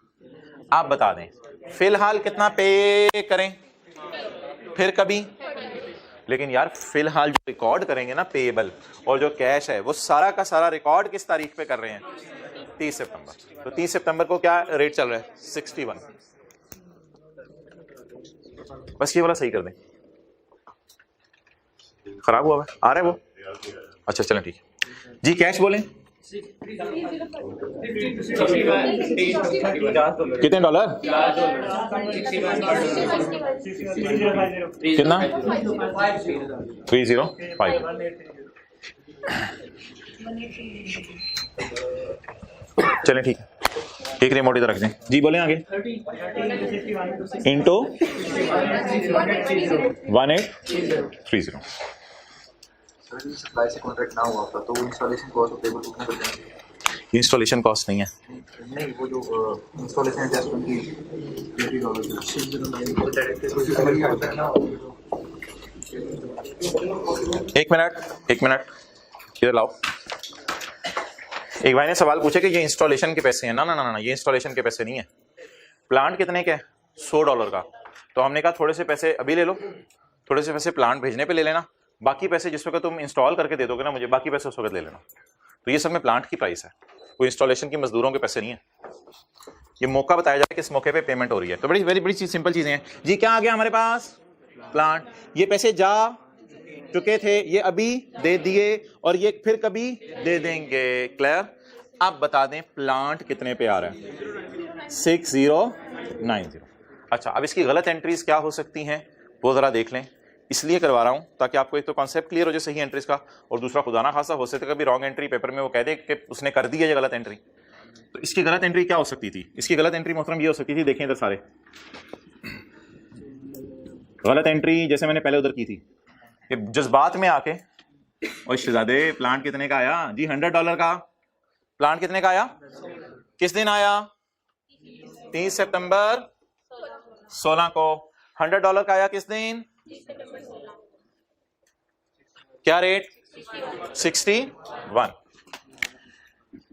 Speaker 1: आप बता दें फिलहाल कितना पे करें, फिर कभी। लेकिन यार फिलहाल जो रिकॉर्ड करेंगे ना पेएबल और जो कैश है वो सारा का सारा रिकॉर्ड किस तारीख पे कर रहे हैं, 30 सितंबर। तो 30 सितंबर को क्या रेट चल रहा है, 61। बस ये वाला सही कर दें। खराब हुआ है, आ रहा है वो, अच्छा चलें ठीक है जी। कैश बोलें कितने डॉलर, कितना 305। चलें ठीक है, एक रिमोट इधर रख दें जी। बोलें आगे। इंटू 1830।
Speaker 2: सप्लाई से कॉन्ट्रैक्ट ना हुआ था तो वो इंस्टॉलेशन कॉस्ट और पेबल बुक में
Speaker 1: इंस्टॉलेशन कॉस्ट नहीं है,
Speaker 2: नहीं, वो जो इंस्टॉलेशन अटैचमेंट की $20।
Speaker 1: एक मिनट इधर लाओ। एक भाई ने सवाल पूछा कि ये इंस्टॉलेशन के पैसे हैं। ना ना ना ना, ये इंस्टॉलेशन के पैसे नहीं है। प्लांट कितने के, $100 का। तो हमने कहा थोड़े से पैसे अभी ले लो, थोड़े से पैसे प्लांट भेजने पे ले लेना, बाकी पैसे जिस वक्त तुम इंस्टॉल करके दे दोगे ना मुझे, बाकी पैसे उस वक्त ले लेना। तो ये सब में प्लांट की प्राइस है, कोई इंस्टॉलेशन की मजदूरों के पैसे नहीं है। ये मौका बताया जाए कि इस मौके पे पेमेंट हो रही है। तो बड़ी वेरी बड़ी चीज, सिंपल चीजें हैं जी। क्या आ गया हमारे पास, प्लांट। ये पैसे जा चुके थे, ये अभी दे दिए, और ये फिर कभी दे देंगे। क्लियर। आप बता दें प्लांट कितने पे आ रहा है, 6090। अच्छा, अब इसकी गलत एंट्रीज क्या हो सकती हैं वो जरा देख लें। इसलिए करवा रहा हूं ताकि आपको एक तो कॉन्सेप्ट क्लियर हो जाए सही एंट्रीज का, और दूसरा खुदा ना खासा हो सकता है कभी रॉन्ग एंट्री पेपर में वो कह दे कि उसने कर दी है ये गलत एंट्री। तो इसकी गलत एंट्री क्या हो सकती थी, इसकी गलत एंट्री मोहतरम ये हो सकती थी, देखें इधर सारे गलत एंट्री जैसे मैंने पहले उधर की थी कि जज्बात में आके, और शहजादे प्लांट कितने का आया जी, $100 का। प्लांट कितने का आया, किस दिन आया, 30 सितंबर 16 को। $100 का आया किस दिन, क्या रेट, 61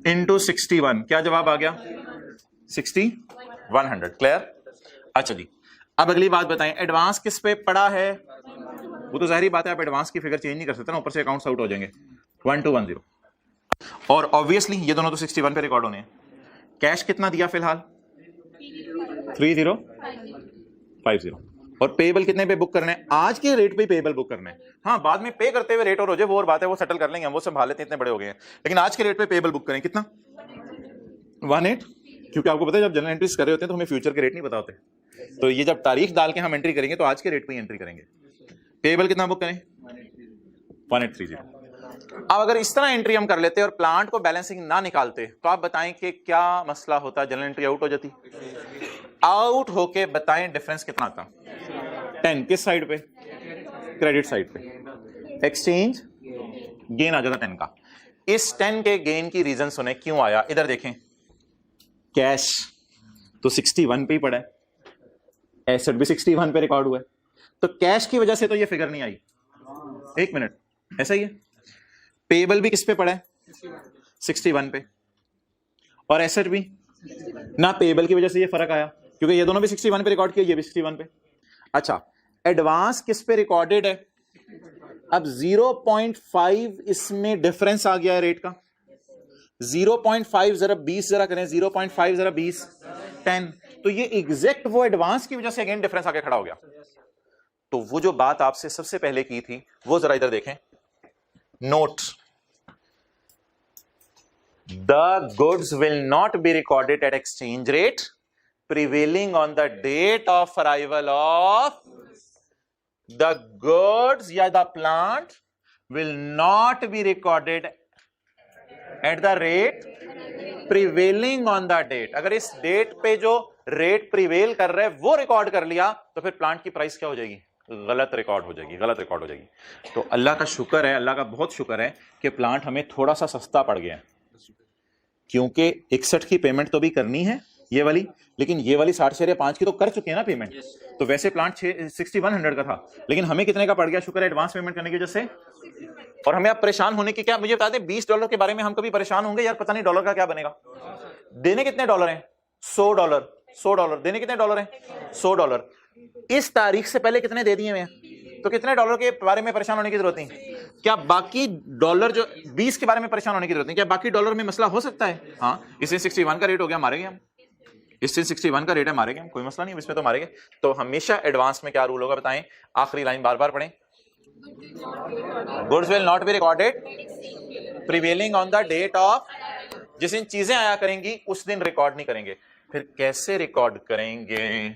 Speaker 1: इंटू 61, क्या जवाब आ गया, 6100। क्लियर। अच्छा जी, अब अगली बात बताएं, एडवांस किस पे पड़ा है। वो तो जाहिर बात है आप एडवांस की फिगर चेंज नहीं कर सकते ना, ऊपर से अकाउंट्स आउट हो जाएंगे। 1210, और ऑब्वियसली ये दोनों तो 61 पे रिकॉर्ड होने हैं। कैश कितना दिया फिलहाल, 3050, और पेएबल कितने पे बुक करने हैं, आज के रेट पे पेएबल बुक करने हैं। हाँ, बाद में पे करते हुए रेट और हो जाए वो और बात है, वो सेटल कर लेंगे हम, वो संभाल लेते हैं, इतने बड़े हो गए हैं। लेकिन आज के रेट पे पेएबल बुक करें कितना, 18, क्योंकि आपको पता है जब जनरल एंट्रीज कर रहे होते हैं तो हमें फ्यूचर के रेट नहीं पता होते, तो ये जब तारीख डाल के हम एंट्री करेंगे तो आज के रेट पे ही एंट्री करेंगे। पेएबल कितना बुक करें, 1830। अब अगर इस तरह एंट्री हम कर लेते और प्लांट को बैलेंसिंग ना निकालते तो आप बताएं कि क्या मसला होता, जनरल एंट्री आउट हो जाती। आउट होके बताएं डिफरेंस कितना आता, 10 किस साइड पे, क्रेडिट साइड पे। एक्सचेंज गेन आ जाता 10 का। इस 10 के गेन की रीजन सुने क्यों आया, इधर देखें। कैश तो 61 पे ही पड़ा है, एसेट भी 61 पे रिकॉर्ड हुआ है, तो कैश की वजह से तो ये फिगर नहीं आई। एक मिनट, ऐसा ही है। पेएबल भी किस पे पड़ा है, 61 पे, और एसेट भी ना, पेएबल की वजह से ये फर्क आया क्योंकि ये दोनों भी 61 पे रिकॉर्ड किया, ये भी 61 पे। अच्छा, एडवांस किस पे रिकॉर्डेड है, अब 0.5 इसमें डिफरेंस आ गया है रेट का, 0.5 जरा 20 जरा करें, 0.5 जरा 20, 10, तो ये एग्जैक्ट वो एडवांस की वजह से अगेन डिफरेंस आके खड़ा हो गया। तो वो जो बात आपसे सबसे पहले की थी वो जरा इधर देखें, note, the goods will not be recorded at exchange rate prevailing on the date of arrival of the goods या the plant will not be recorded at the rate prevailing on the date. अगर इस date पे जो rate prevail कर रहा है वो record कर लिया तो फिर प्लांट की प्राइस क्या हो जाएगी, गलत रिकॉर्ड हो जाएगी, गलत रिकॉर्ड हो जाएगी। तो अल्लाह का शुक्र है, अल्लाह का बहुत शुक्र है कि प्लांट हमें थोड़ा सा सस्ता पड़ गया है, क्योंकि 61 की पेमेंट तो भी करनी है ये वाली, लेकिन ये वाली 60/5 की तो कर चुके हैं ना पेमेंट। तो वैसे प्लांट 6100 का था, लेकिन हमें कितने का पड़ गया, शुक्र है एडवांस पेमेंट करने की वजह से। और हमें अब परेशान होने की क्या, मुझे बता दें $20 के बारे में हम कभी परेशान होंगे यार, पता नहीं डॉलर का क्या बनेगा। देने कितने डॉलर हैं, $100 देने कितने डॉलर हैं, $100। इस तारीख से पहले कितने दे दिए हुए हैं, तो कितने डॉलर के बारे में परेशान होने की जरूरत नहीं। क्या बाकी डॉलर जो 20 के बारे में परेशान होने की जरूरत नहीं, क्या बाकी डॉलर में मसला हो सकता है। हाँ, इससे 61 का रेट हो गया, मारेंगे हम, इससे 61 का रेट है, मारेंगे हम, कोई मसला नहीं, इसमें तो मारेंगे। तो हमेशा एडवांस में क्या रूल होगा बताएं, आखिरी लाइन बार बार पढ़ें, goods will not be recorded prevailing on the date of, जिस दिन चीजें आया करेंगी उस दिन रिकॉर्ड नहीं करेंगे। फिर कैसे रिकॉर्ड करेंगे,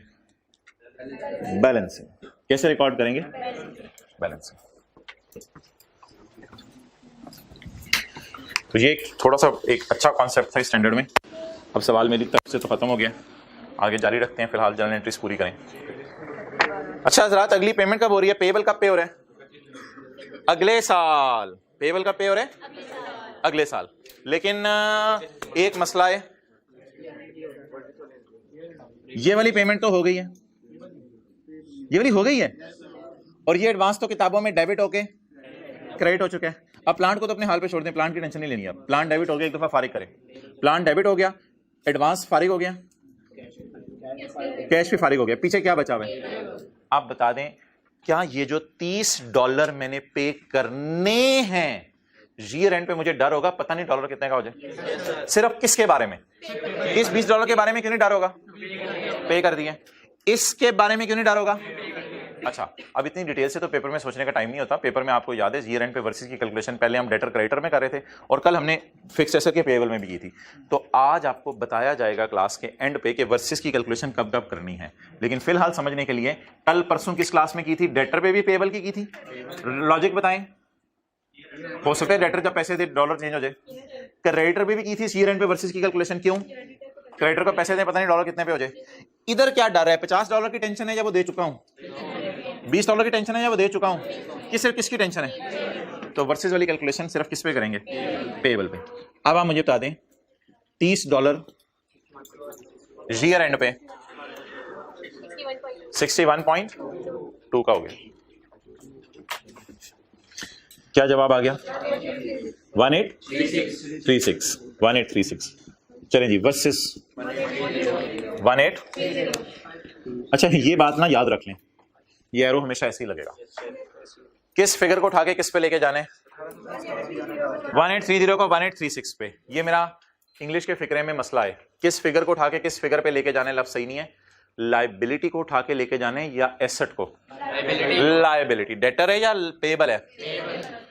Speaker 1: बैलेंसिंग। कैसे रिकॉर्ड करेंगे, बैलेंसिंग। तो ये थोड़ा सा एक अच्छा कॉन्सेप्ट था स्टैंडर्ड में। अब सवाल मेरी तरफ से तो खत्म हो गया, आगे जारी रखते हैं, फिलहाल जर्नल एंट्रीज पूरी करें। अच्छा हज़रात, अगली पेमेंट कब हो रही है, पेबल कब पे हो रहा है, अगले साल। पेबल कब पे हो रहा है, अगले साल। लेकिन एक मसला है, ये वाली पेमेंट तो हो गई है, ये वाली हो गई है, और ये एडवांस तो किताबों में डेबिट होके क्रेडिट हो चुका है। अब प्लांट को तो अपने हाल पे छोड़ दें, प्लांट की टेंशन नहीं लेनी है। प्लांट डेबिट हो गया, एक दफा फारिग करें, प्लांट डेबिट हो गया, एडवांस फारिग हो गया, कैश भी फारिग हो गया, पीछे क्या बचा हुआ है। आप बता दें, क्या ये जो $30 मैंने पे करने हैं, ईयर एंड पे मुझे डर होगा पता नहीं डॉलर कितने का हो जाए। सिर्फ किसके बारे में, इस $20 के बारे में क्यों नहीं डर होगा, पे कर दिए, इसके बारे में क्यों नहीं डर होगा। अच्छा, अब इतनी डिटेल से तो पेपर में सोचने का टाइम नहीं होता। पेपर में आपको याद है ईयर एंड पे वर्सेस की कैलकुलेशन पहले हम डेटर क्रेडिटर में कर रहे थे, और कल हमने फिक्स एसेट के पेबल में भी की थी। तो आज आपको बताया जाएगा क्लास के एंड पे कि वर्सेस की कैलकुलेशन कब कब करनी है। लेकिन फिलहाल समझने के लिए, कल परसों किस क्लास में की थी, डेटर पे भी पेबल की थी। लॉजिक बताएं, हो सकता है डेटर जब पैसे दे डॉलर चेंज हो जाए। क्रेडिटर पे भी की थी ईयर एंड पे वर्सेस की कैलकुलेशन, क्यों, क्रेडिटर को पैसे दे पता नहीं डॉलर कितने पे हो जाए। इधर क्या डर है, $50 की टेंशन है या वो दे चुका हूं, $20 की टेंशन है या वो दे चुका हूं, कि सिर्फ किसकी टेंशन है। तो वर्सेस वाली कैलकुलेशन सिर्फ किस पे करेंगे, पेबल पे। अब आप मुझे बता दें, $30 ईयर एंड पे 61.2 का हो गया। क्या जवाब आ गया, 1836। चलें जी, वर्सेस 18। अच्छा, ये बात ना याद रख लें, ये एरो हमेशा ऐसे ही लगेगा। किस फिगर को उठा के किस पे लेके जाने, 1830 को 1836 पे। ये मेरा इंग्लिश के फिक्रे में मसला है, किस फिगर को उठा के किस फिगर पे लेके जाने लफ्ज सही नहीं है। लाइबिलिटी को उठा के लेके जाने या एसेट को, लाइबिलिटी। डेटर है या पेबल है,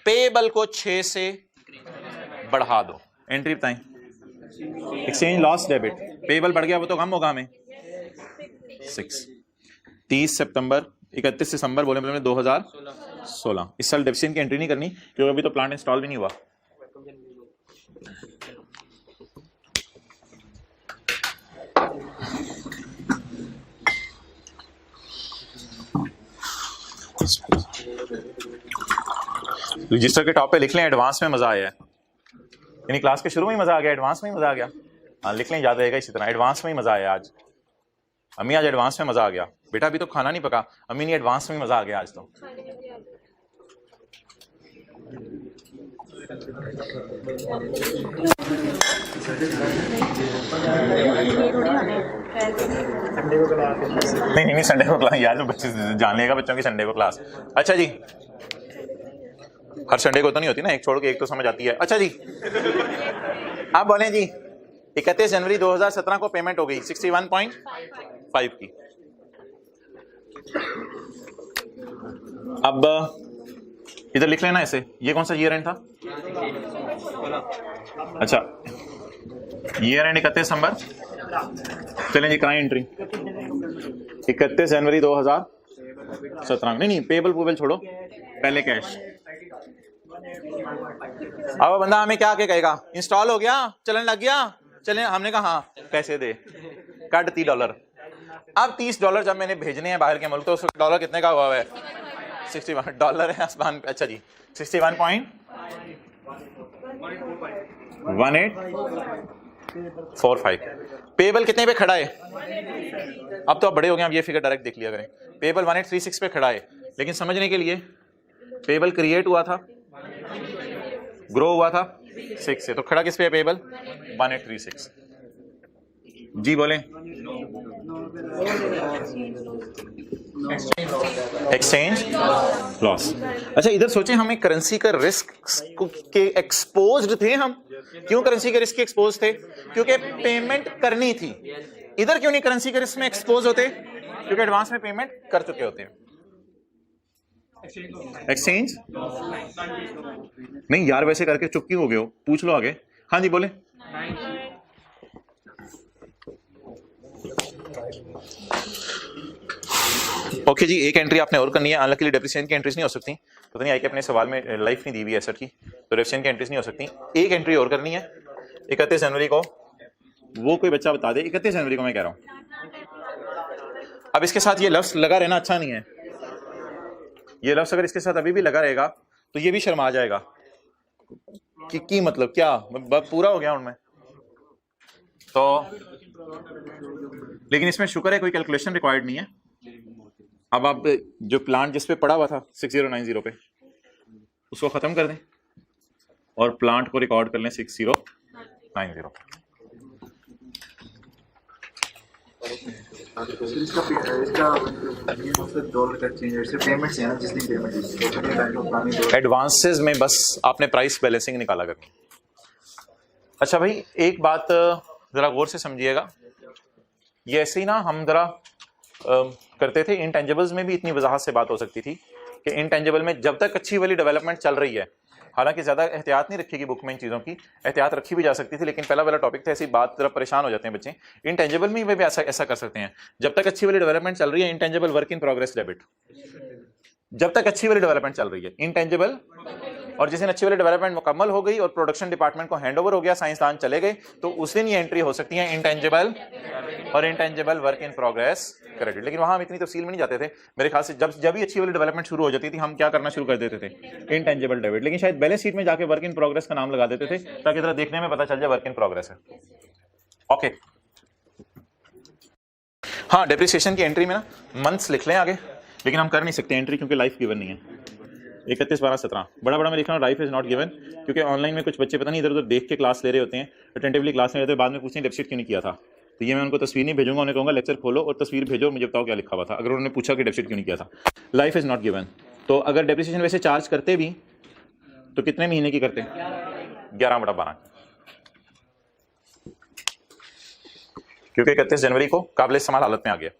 Speaker 1: पेबल को 6 से बढ़ा दो। एंट्री बताएं, एक्सचेंज लॉस डेबिट, पेबल बढ़ गया वो तो कम होगा हमें 6। 30 सितंबर 31 दिसंबर बोले 2016। इस साल डेफिसिट की एंट्री नहीं करनी क्योंकि अभी तो प्लांट इंस्टॉल भी नहीं हुआ। रजिस्टर के टॉप पे लिख लें, एडवांस में मजा आया है, यानी क्लास के शुरू में ही मजा आ गया, एडवांस में ही मजा आ गया। हाँ लिख लें, याद रहेगा इसी तरह, एडवांस में ही मजा आया आज। अम्मी आज एडवांस में मजा आ गया, बेटा अभी तो खाना नहीं पका, अम्मी नहीं एडवांस में ही मजा आ गया आज तो। नहीं संडे को क्लास, यार बच्चे जान लेगा बच्चों की संडे को क्लास। अच्छा जी, हर संडे को तो नहीं होती ना, एक छोड़ के एक तो समझ आती है। अच्छा जी, आप बोलें जी 31 जनवरी 2017 को पेमेंट हो गई 61.5 की। अब इधर लिख लेना ऐसे, ये कौन सा ईयर एंड था? अच्छा, ईयर एंड 31 दिसंबर। चलें जी, कराएं एंट्री 31 जनवरी 2017। नहीं पेबल पूबल छोड़ो, पहले कैश। अब बंदा हमें क्या के कहेगा, इंस्टॉल हो गया, चलन लग गया, चलें। हमने कहा हाँ, पैसे दे, काट $30। अब $30 जब मैंने भेजने हैं बाहर के मुल्क, तो उस डॉलर कितने का हुआ है? $61 है आसमान पे। अच्छा जी, 61.1845। पेबल कितने पे खड़ा है? अब तो आप बड़े हो गए, अब ये फिगर डायरेक्ट देख लिया करें। पेबल 1836 पे खड़ा है, लेकिन समझने के लिए पेबल क्रिएट हुआ था, ग्रो हुआ था 6 से, तो खड़ा किस पे है पेबल? 1836। जी बोलें। Exchange loss. अच्छा, इधर सोचें, हमें करेंसी का रिस्क के एक्सपोज्ड थे हम। क्यों करेंसी के रिस्क के एक्सपोज थे? क्योंकि पेमेंट करनी थी। इधर क्यों नहीं करेंसी के रिस्क में एक्सपोज होते? क्योंकि एडवांस में पेमेंट कर चुके होते हैं। एक्सचेंज नहीं यार, वैसे करके चुप क्यों हो गए हो? पूछ लो आगे। हाँ जी बोले। ओके जी, एक एंट्री आपने और करनी है। अनलकीली डेप्रिसिएशन की एंट्रीज नहीं हो सकती, पता नहीं आई कि अपने सवाल में लाइफ नहीं दी हुई एसेट की, तो डेप्रिसिएशन की एंट्रीज नहीं हो सकती। एक एंट्री और करनी है 31 जनवरी को। वो कोई बच्चा बता दे, 31 जनवरी को मैं कह रहा हूं। अब इसके साथ ये लफ्ज लगा रहना अच्छा नहीं है। ये लफ्ज अगर इसके साथ अभी भी लगा रहेगा तो ये भी शर्मा जाएगा कि मतलब क्या पूरा हो गया उनमें तो। लेकिन इसमें शुक्र है कोई कैलकुलेशन रिक्वायर्ड नहीं है। अब आप जो प्लांट जिस पे पड़ा हुआ था 6090 पे, उसको खत्म कर दें और प्लांट को रिकॉर्ड कर लें 6090। एडवांसेस में बस आपने प्राइस बैलेंसिंग निकाला करनी। अच्छा भाई, एक बात जरा गौर से समझिएगा, ये ऐसे ही ना हम जरा करते थे। इंटेंजिबल्स में भी इतनी वजाहत से बात हो सकती थी कि इंटेंजिबल में जब तक अच्छी वाली डेवलपमेंट चल रही है, हालांकि ज्यादा एहतियात नहीं रखेगी बुक में इन चीज़ों की, एहतियात रखी भी जा सकती थी, लेकिन पहला वाला टॉपिक था, ऐसी बात जरा परेशान हो जाते हैं बच्चे। इंटेंजिबल में भी ऐसा कर सकते हैं, जब तक अच्छी वाली डेवलपमेंट चल रही है intangible work in progress debit, जब तक अच्छी वाली डेवलपमेंट चल रही है इंटेंजिबल, और जिस दिन अच्छी वाली डेवलपमेंट मुकम्मल हो गई और प्रोडक्शन डिपार्टमेंट को हैंड ओवर हो गया, साइंसदान चले गए, तो उस दिन ये एंट्री हो सकती है इंटेंजिबल और intangible work in progress credit. लेकिन वहां हम इतनी तफसील में नहीं जाते थे मेरे ख्याल से। जब ही अच्छी वाली डेवलपमेंट शुरू हो जाती थी, हम क्या करना शुरू कर देते थे? Intangible debit. लेकिन शायद बैलेंस शीट में जाके वर्क इन प्रोग्रेस का नाम लगा देते थे ताकि जरा देखने में पता चल जाए वर्क इन प्रोग्रेस है। ओके, हाँ, डेप्रिसिएशन की एंट्री में ना मंथ्स लिख लें आगे, लेकिन हम कर नहीं सकते एंट्री क्योंकि लाइफ गिवन नहीं है। 31/12/17 बड़ा मैं लिख रहा हूँ, लाइफ इज नॉट गिवन, क्योंकि ऑनलाइन में कुछ बच्चे पता नहीं इधर उधर देख के क्लास ले रहे होते हैं, अटेंटिवली क्लास ले रहे होते हैं, बाद में पूछते हैं डेप्सिट क्यों नहीं किया था। तो ये मैं उनको तस्वीर नहीं भेजूंगा, उन्हें कहूँगा लेक्चर खोलो और तस्वीर भेजो, मुझे बताओ क्या लिखा हुआ था, अगर उन्होंने पूछा कि डेप्सिट क्यों नहीं किया था। Life is not given. तो अगर डेप्रिसिएशन वैसे चार्ज करते भी तो कितने महीने की करते? 11/12, क्योंकि 31 जनवरी को काबिल इस्तेमाल हालत में आ गया।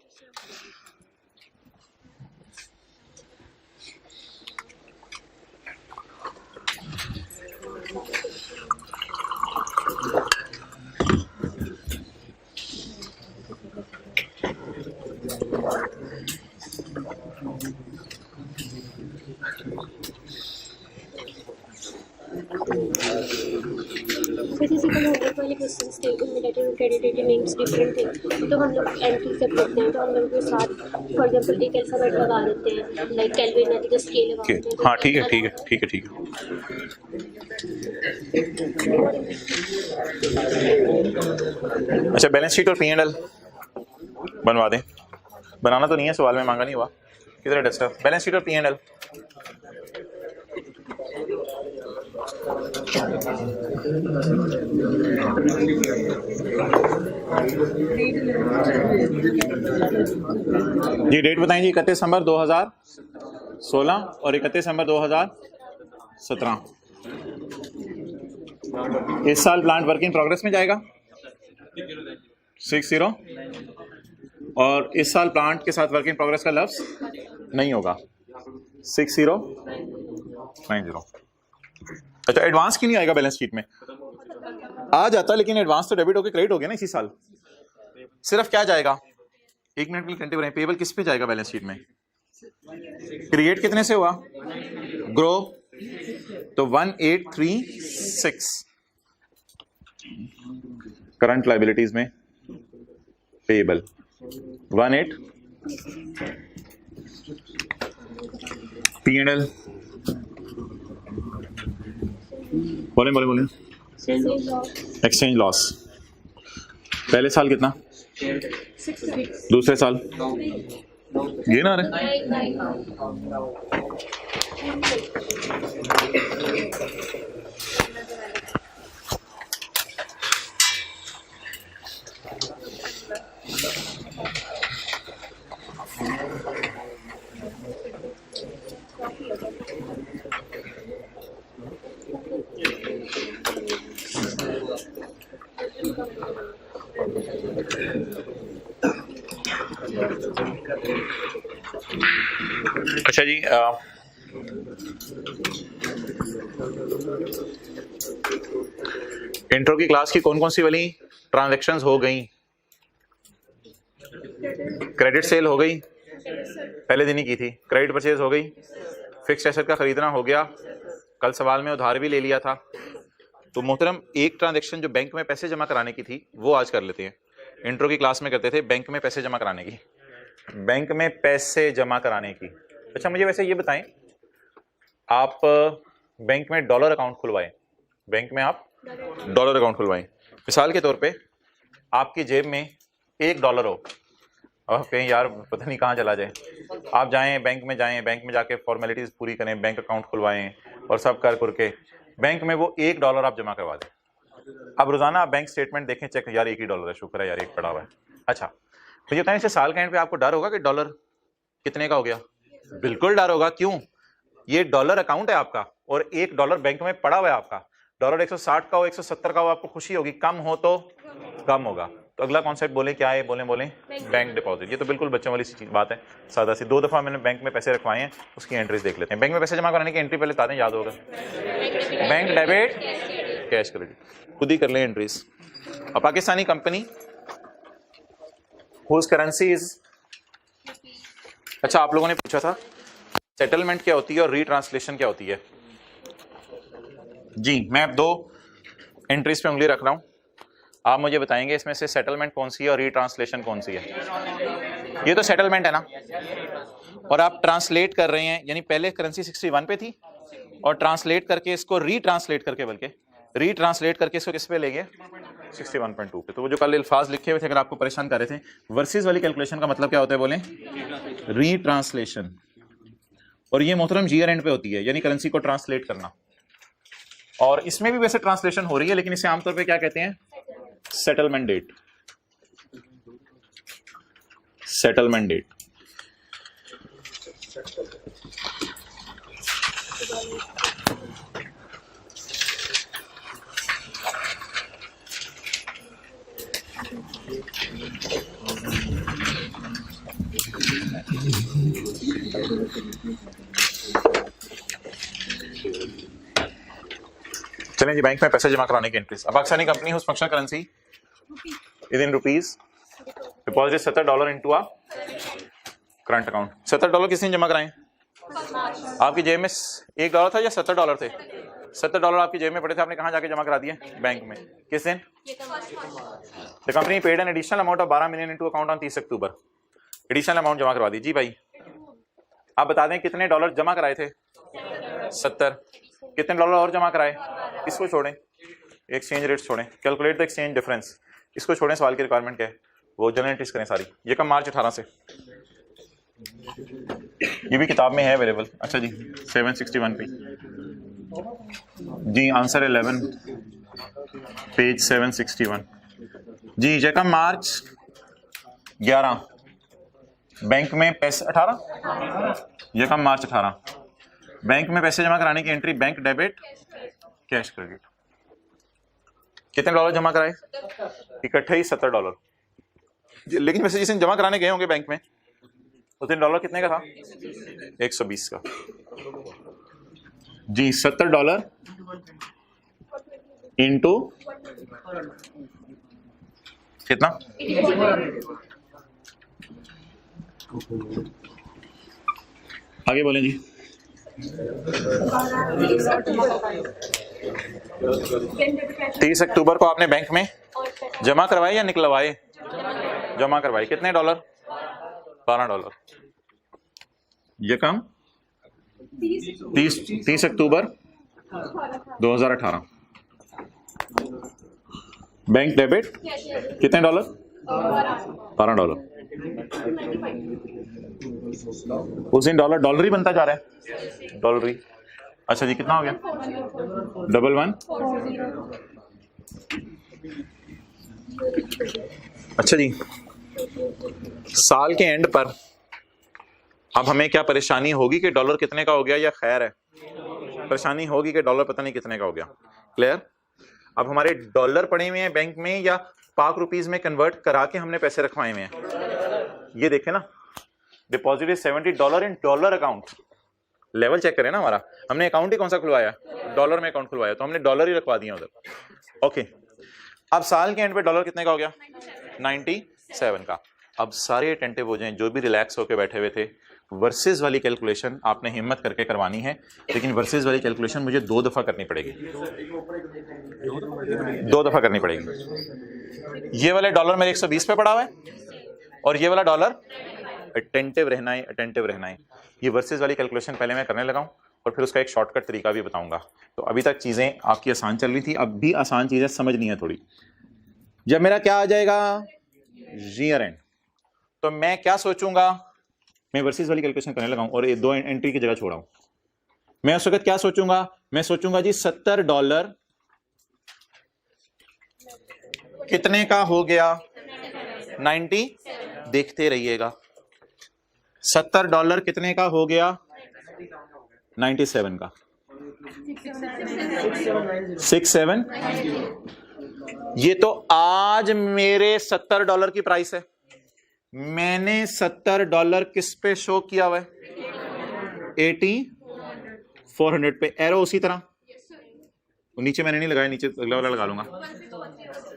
Speaker 3: जैसे वाले क्वेश्चंस थे उनमें क्रेडिटेड नेम्स डिफरेंट थे, तो हम लोग एंट्री सब करते हैं, तो हम लोग के साथ फॉर एग्जांपल एक अल्फाबेट लगा देते हैं, लाइक केल्विन या तो स्केल लगा देते हैं।
Speaker 1: हाँ ठीक है ठीक है ठीक है ठीक है। अच्छा, बैलेंस शीट और P&L बनवा दें। बनाना तो नहीं है, सवाल में मांगा नहीं हुआ। किधर है डस्टर? बैलेंस शीट और P&L। जी डेट बताएं जी। 31 दिसंबर 2016 और 31 दिसंबर 2017। 17। इस साल प्लांट वर्क इन प्रोग्रेस में जाएगा 60, और इस साल प्लांट के साथ वर्क इन प्रोग्रेस का लफ्ज नहीं होगा 6090। अच्छा, एडवांस क्यों नहीं आएगा बैलेंस शीट में? आ जाता, लेकिन एडवांस तो डेबिट होकर क्रेडिट हो गया ना इसी साल। सिर्फ क्या जाएगा, 1 मिनट के लिए कंटिन्यू रहे, पेबल किस पे जाएगा बैलेंस शीट में? क्रिएट कितने से हुआ? ग्रो, तो 1836 करंट लाइबिलिटीज में पेबल 18 P&L बोले एक्सचेंज लॉस। पहले साल कितना?
Speaker 3: 6
Speaker 1: दूसरे साल गेन आ रहे? अच्छा जी, इंट्रो की क्लास की कौन कौन सी वाली ट्रांजैक्शंस हो गई? क्रेडिट सेल हो गई, पहले दिन ही की थी। क्रेडिट परचेज हो गई, फिक्स्ड एसेट का खरीदना हो गया, कल सवाल में उधार भी ले लिया था। तो मोहतरम, एक ट्रांजैक्शन जो बैंक में पैसे जमा कराने की थी वो आज कर लेते हैं। इंट्रो की क्लास में करते थे बैंक में पैसे जमा कराने की, बैंक में पैसे जमा कराने की। अच्छा, मुझे वैसे ये बताएं, आप बैंक में डॉलर अकाउंट खुलवाएं, बैंक में आप डॉलर अकाउंट खुलवाएं। मिसाल के तौर पे आपकी जेब में $1 हो, अब आप कहें यार पता नहीं कहाँ चला जाए, आप जाएं बैंक में, जाएं बैंक में जाके फॉर्मेलिटीज पूरी करें, बैंक अकाउंट खुलवाएं और सब कर करके बैंक में वो $1 आप जमा करवा दें। अब रोजाना आप बैंक स्टेटमेंट देखें, चेक, यार $1 है, शुक्र है यार, एक पड़ा हुआ है। अच्छा, तो ये बताएं, इससे साल के एंड पे आपको डर होगा कि डॉलर कितने का हो गया? बिल्कुल डर होगा। क्यों? ये डॉलर अकाउंट है आपका और $1 बैंक में पड़ा हुआ है आपका। डॉलर 160 का हो, 170 का हो, आपको खुशी होगी, कम हो तो कम होगा। तो अगला कॉन्सेप्ट बोले क्या है? बोले बैंक डिपॉजिट। ये तो बिल्कुल बच्चों वाली बात है, सादा सी। 2 दफा मैंने बैंक में पैसे रखवाए हैं, उसकी एंट्रीज देख लेते हैं। बैंक में पैसे जमा कराने की एंट्री पहले बता दें, याद होगा। बैंक डेबिट, कैश क्रेडिट, खुद ही कर लें एंट्रीज। और Pakistani company whose currency is, अच्छा आप लोगों ने पूछा था सेटलमेंट क्या होती है और रीट्रांसलेशन क्या होती है। जी, मैं अब 2 एंट्रीज पे उंगली रख रहा हूं, आप मुझे बताएंगे इसमें से सेटलमेंट कौन सी है और रीट्रांसलेशन कौन सी है। ये तो सेटलमेंट है ना, और आप ट्रांसलेट कर रहे हैं, यानी पहले करेंसी 61 पे थी और ट्रांसलेट करके इसको रीट्रांसलेट करके, बल्कि रीट्रांसलेट करके इसको किस पे ले गए? 61.2 पे। तो वो जो कल अल्फाज लिखे हुए थे, अगर आपको परेशान कर रहे थे, वर्सेस वाली कैलकुलेशन का मतलब क्या होता है बोले? रीट्रांसलेशन। और ये मोहतरम ईयर एंड पे होती है, यानी करेंसी को ट्रांसलेट करना। और इसमें भी वैसे ट्रांसलेशन हो रही है, लेकिन इसे आमतौर पे क्या कहते हैं? Settlement date. Settlement date. चलें जी, बैंक में पैसे जमा कराने की एंट्रीज। अब पाकिस्तानी कंपनी उस functional currency is in rupees, deposit $70 into a current account. $70 किस दिन जमा कराएं? आपकी जेब में $1 था या $70 थे? $70 आपकी जेब में पड़े थे, आपने कहाँ जाके जमा करा दिए? बैंक में। किस दिन? The company paid an additional amount of 12 million into account on 30 October. Additional amount जमा करवा दी। जी भाई, आप बता दें कितने डॉलर जमा कराए थे? 70। कितने डॉलर और जमा कराए? इसको छोड़ें, एक्सचेंज रेट छोड़ें, कैलकुलेट द एक्सचेंज डिफरेंस, इसको छोड़ें। सवाल की रिक्वायरमेंट क्या है वो जनरल एंट्रीज करें सारी। ये कब? मार्च 18 से। ये भी किताब में है अवेलेबल। अच्छा जी, 761 पे जी, आंसर 11 पेज 761 जी। ये कब? मार्च 11। बैंक में पैसे 18, ये कब? मार्च 18। बैंक में पैसे जमा कराने की entry bank debit cash credit. कितने डॉलर जमा कराए? इकट्ठे ही $70। लेकिन वैसे जिस दिन जमा कराने गए होंगे बैंक में उस दिन डॉलर कितने का था? 120 का जी। $70 इंटू कितना? आगे बोलें जी। 30 अक्टूबर को आपने बैंक में जमा करवाए या निकलवाए? जमा करवाए। कितने डॉलर? $12। ये काम 30 अक्टूबर 2018। बैंक डेबिट कितने डॉलर? $12। उस दिन डॉलर ही बनता जा रहा है, डॉलर ही। अच्छा जी, कितना हो गया? 11 अच्छा जी, साल के एंड पर अब हमें क्या परेशानी होगी कि डॉलर कितने का हो गया, या खैर है परेशानी होगी कि डॉलर पता नहीं कितने का हो गया। क्लियर? अब हमारे डॉलर पड़े हुए हैं बैंक में या पाक रुपीज में कन्वर्ट करा के हमने पैसे रखवाए हुए हैं। ये देखें ना, deposit is $70 in dollar account. Level check करें ना, हमारा हमने अकाउंट ही कौन सा खुलवाया? डॉलर में अकाउंट खुलवाया, तो हमने डॉलर ही रखवा दिया उधर। ओके, अब साल के एंड पे डॉलर कितने का हो गया? 97 का। अब सारे अटेंटिव हो जाएं, जो भी रिलैक्स होकर बैठे हुए थे। वर्सेस वाली कैलकुलेशन आपने हिम्मत करके करवानी है, लेकिन वर्सेस वाली कैलकुलेशन मुझे 2 दफा करनी पड़ेगी, 2 दफा करनी पड़ेगी। ये वाले डॉलर मेरे 120 पे पड़ा हुआ है और ये वाला डॉलर अटेंटिव रहना है, अटेंटिव रहना है। ये वर्सेस वाली कैलकुलेशन पहले मैं करने लगा हूं और फिर उसका एक शॉर्टकट तरीका भी बताऊंगा। तो अभी तक चीजें आपकी आसान चल रही थी, अब भी आसान चीजें समझनी है थोड़ी। जब मेरा क्या आ जाएगा? ईयर एंड, तो मैं क्या सोचूंगा? मैं वर्सेस वाली कैलकुलेशन करने लगा हूं और ये 2 एंट्री की जगह छोड़ा हूं। मैं उस वक्त क्या सोचूंगा? मैं सोचूंगा जी $70 कितने का हो गया? 90। देखते रहिएगा, $70 कितने का हो गया? 97 का। 67। ये तो आज मेरे $70 की प्राइस है। मैंने $70 किस पे शो किया हुआ है? 8400 पे। एरो उसी तरह नीचे मैंने नहीं लगाया, नीचे अगला वाला लगा लूंगा।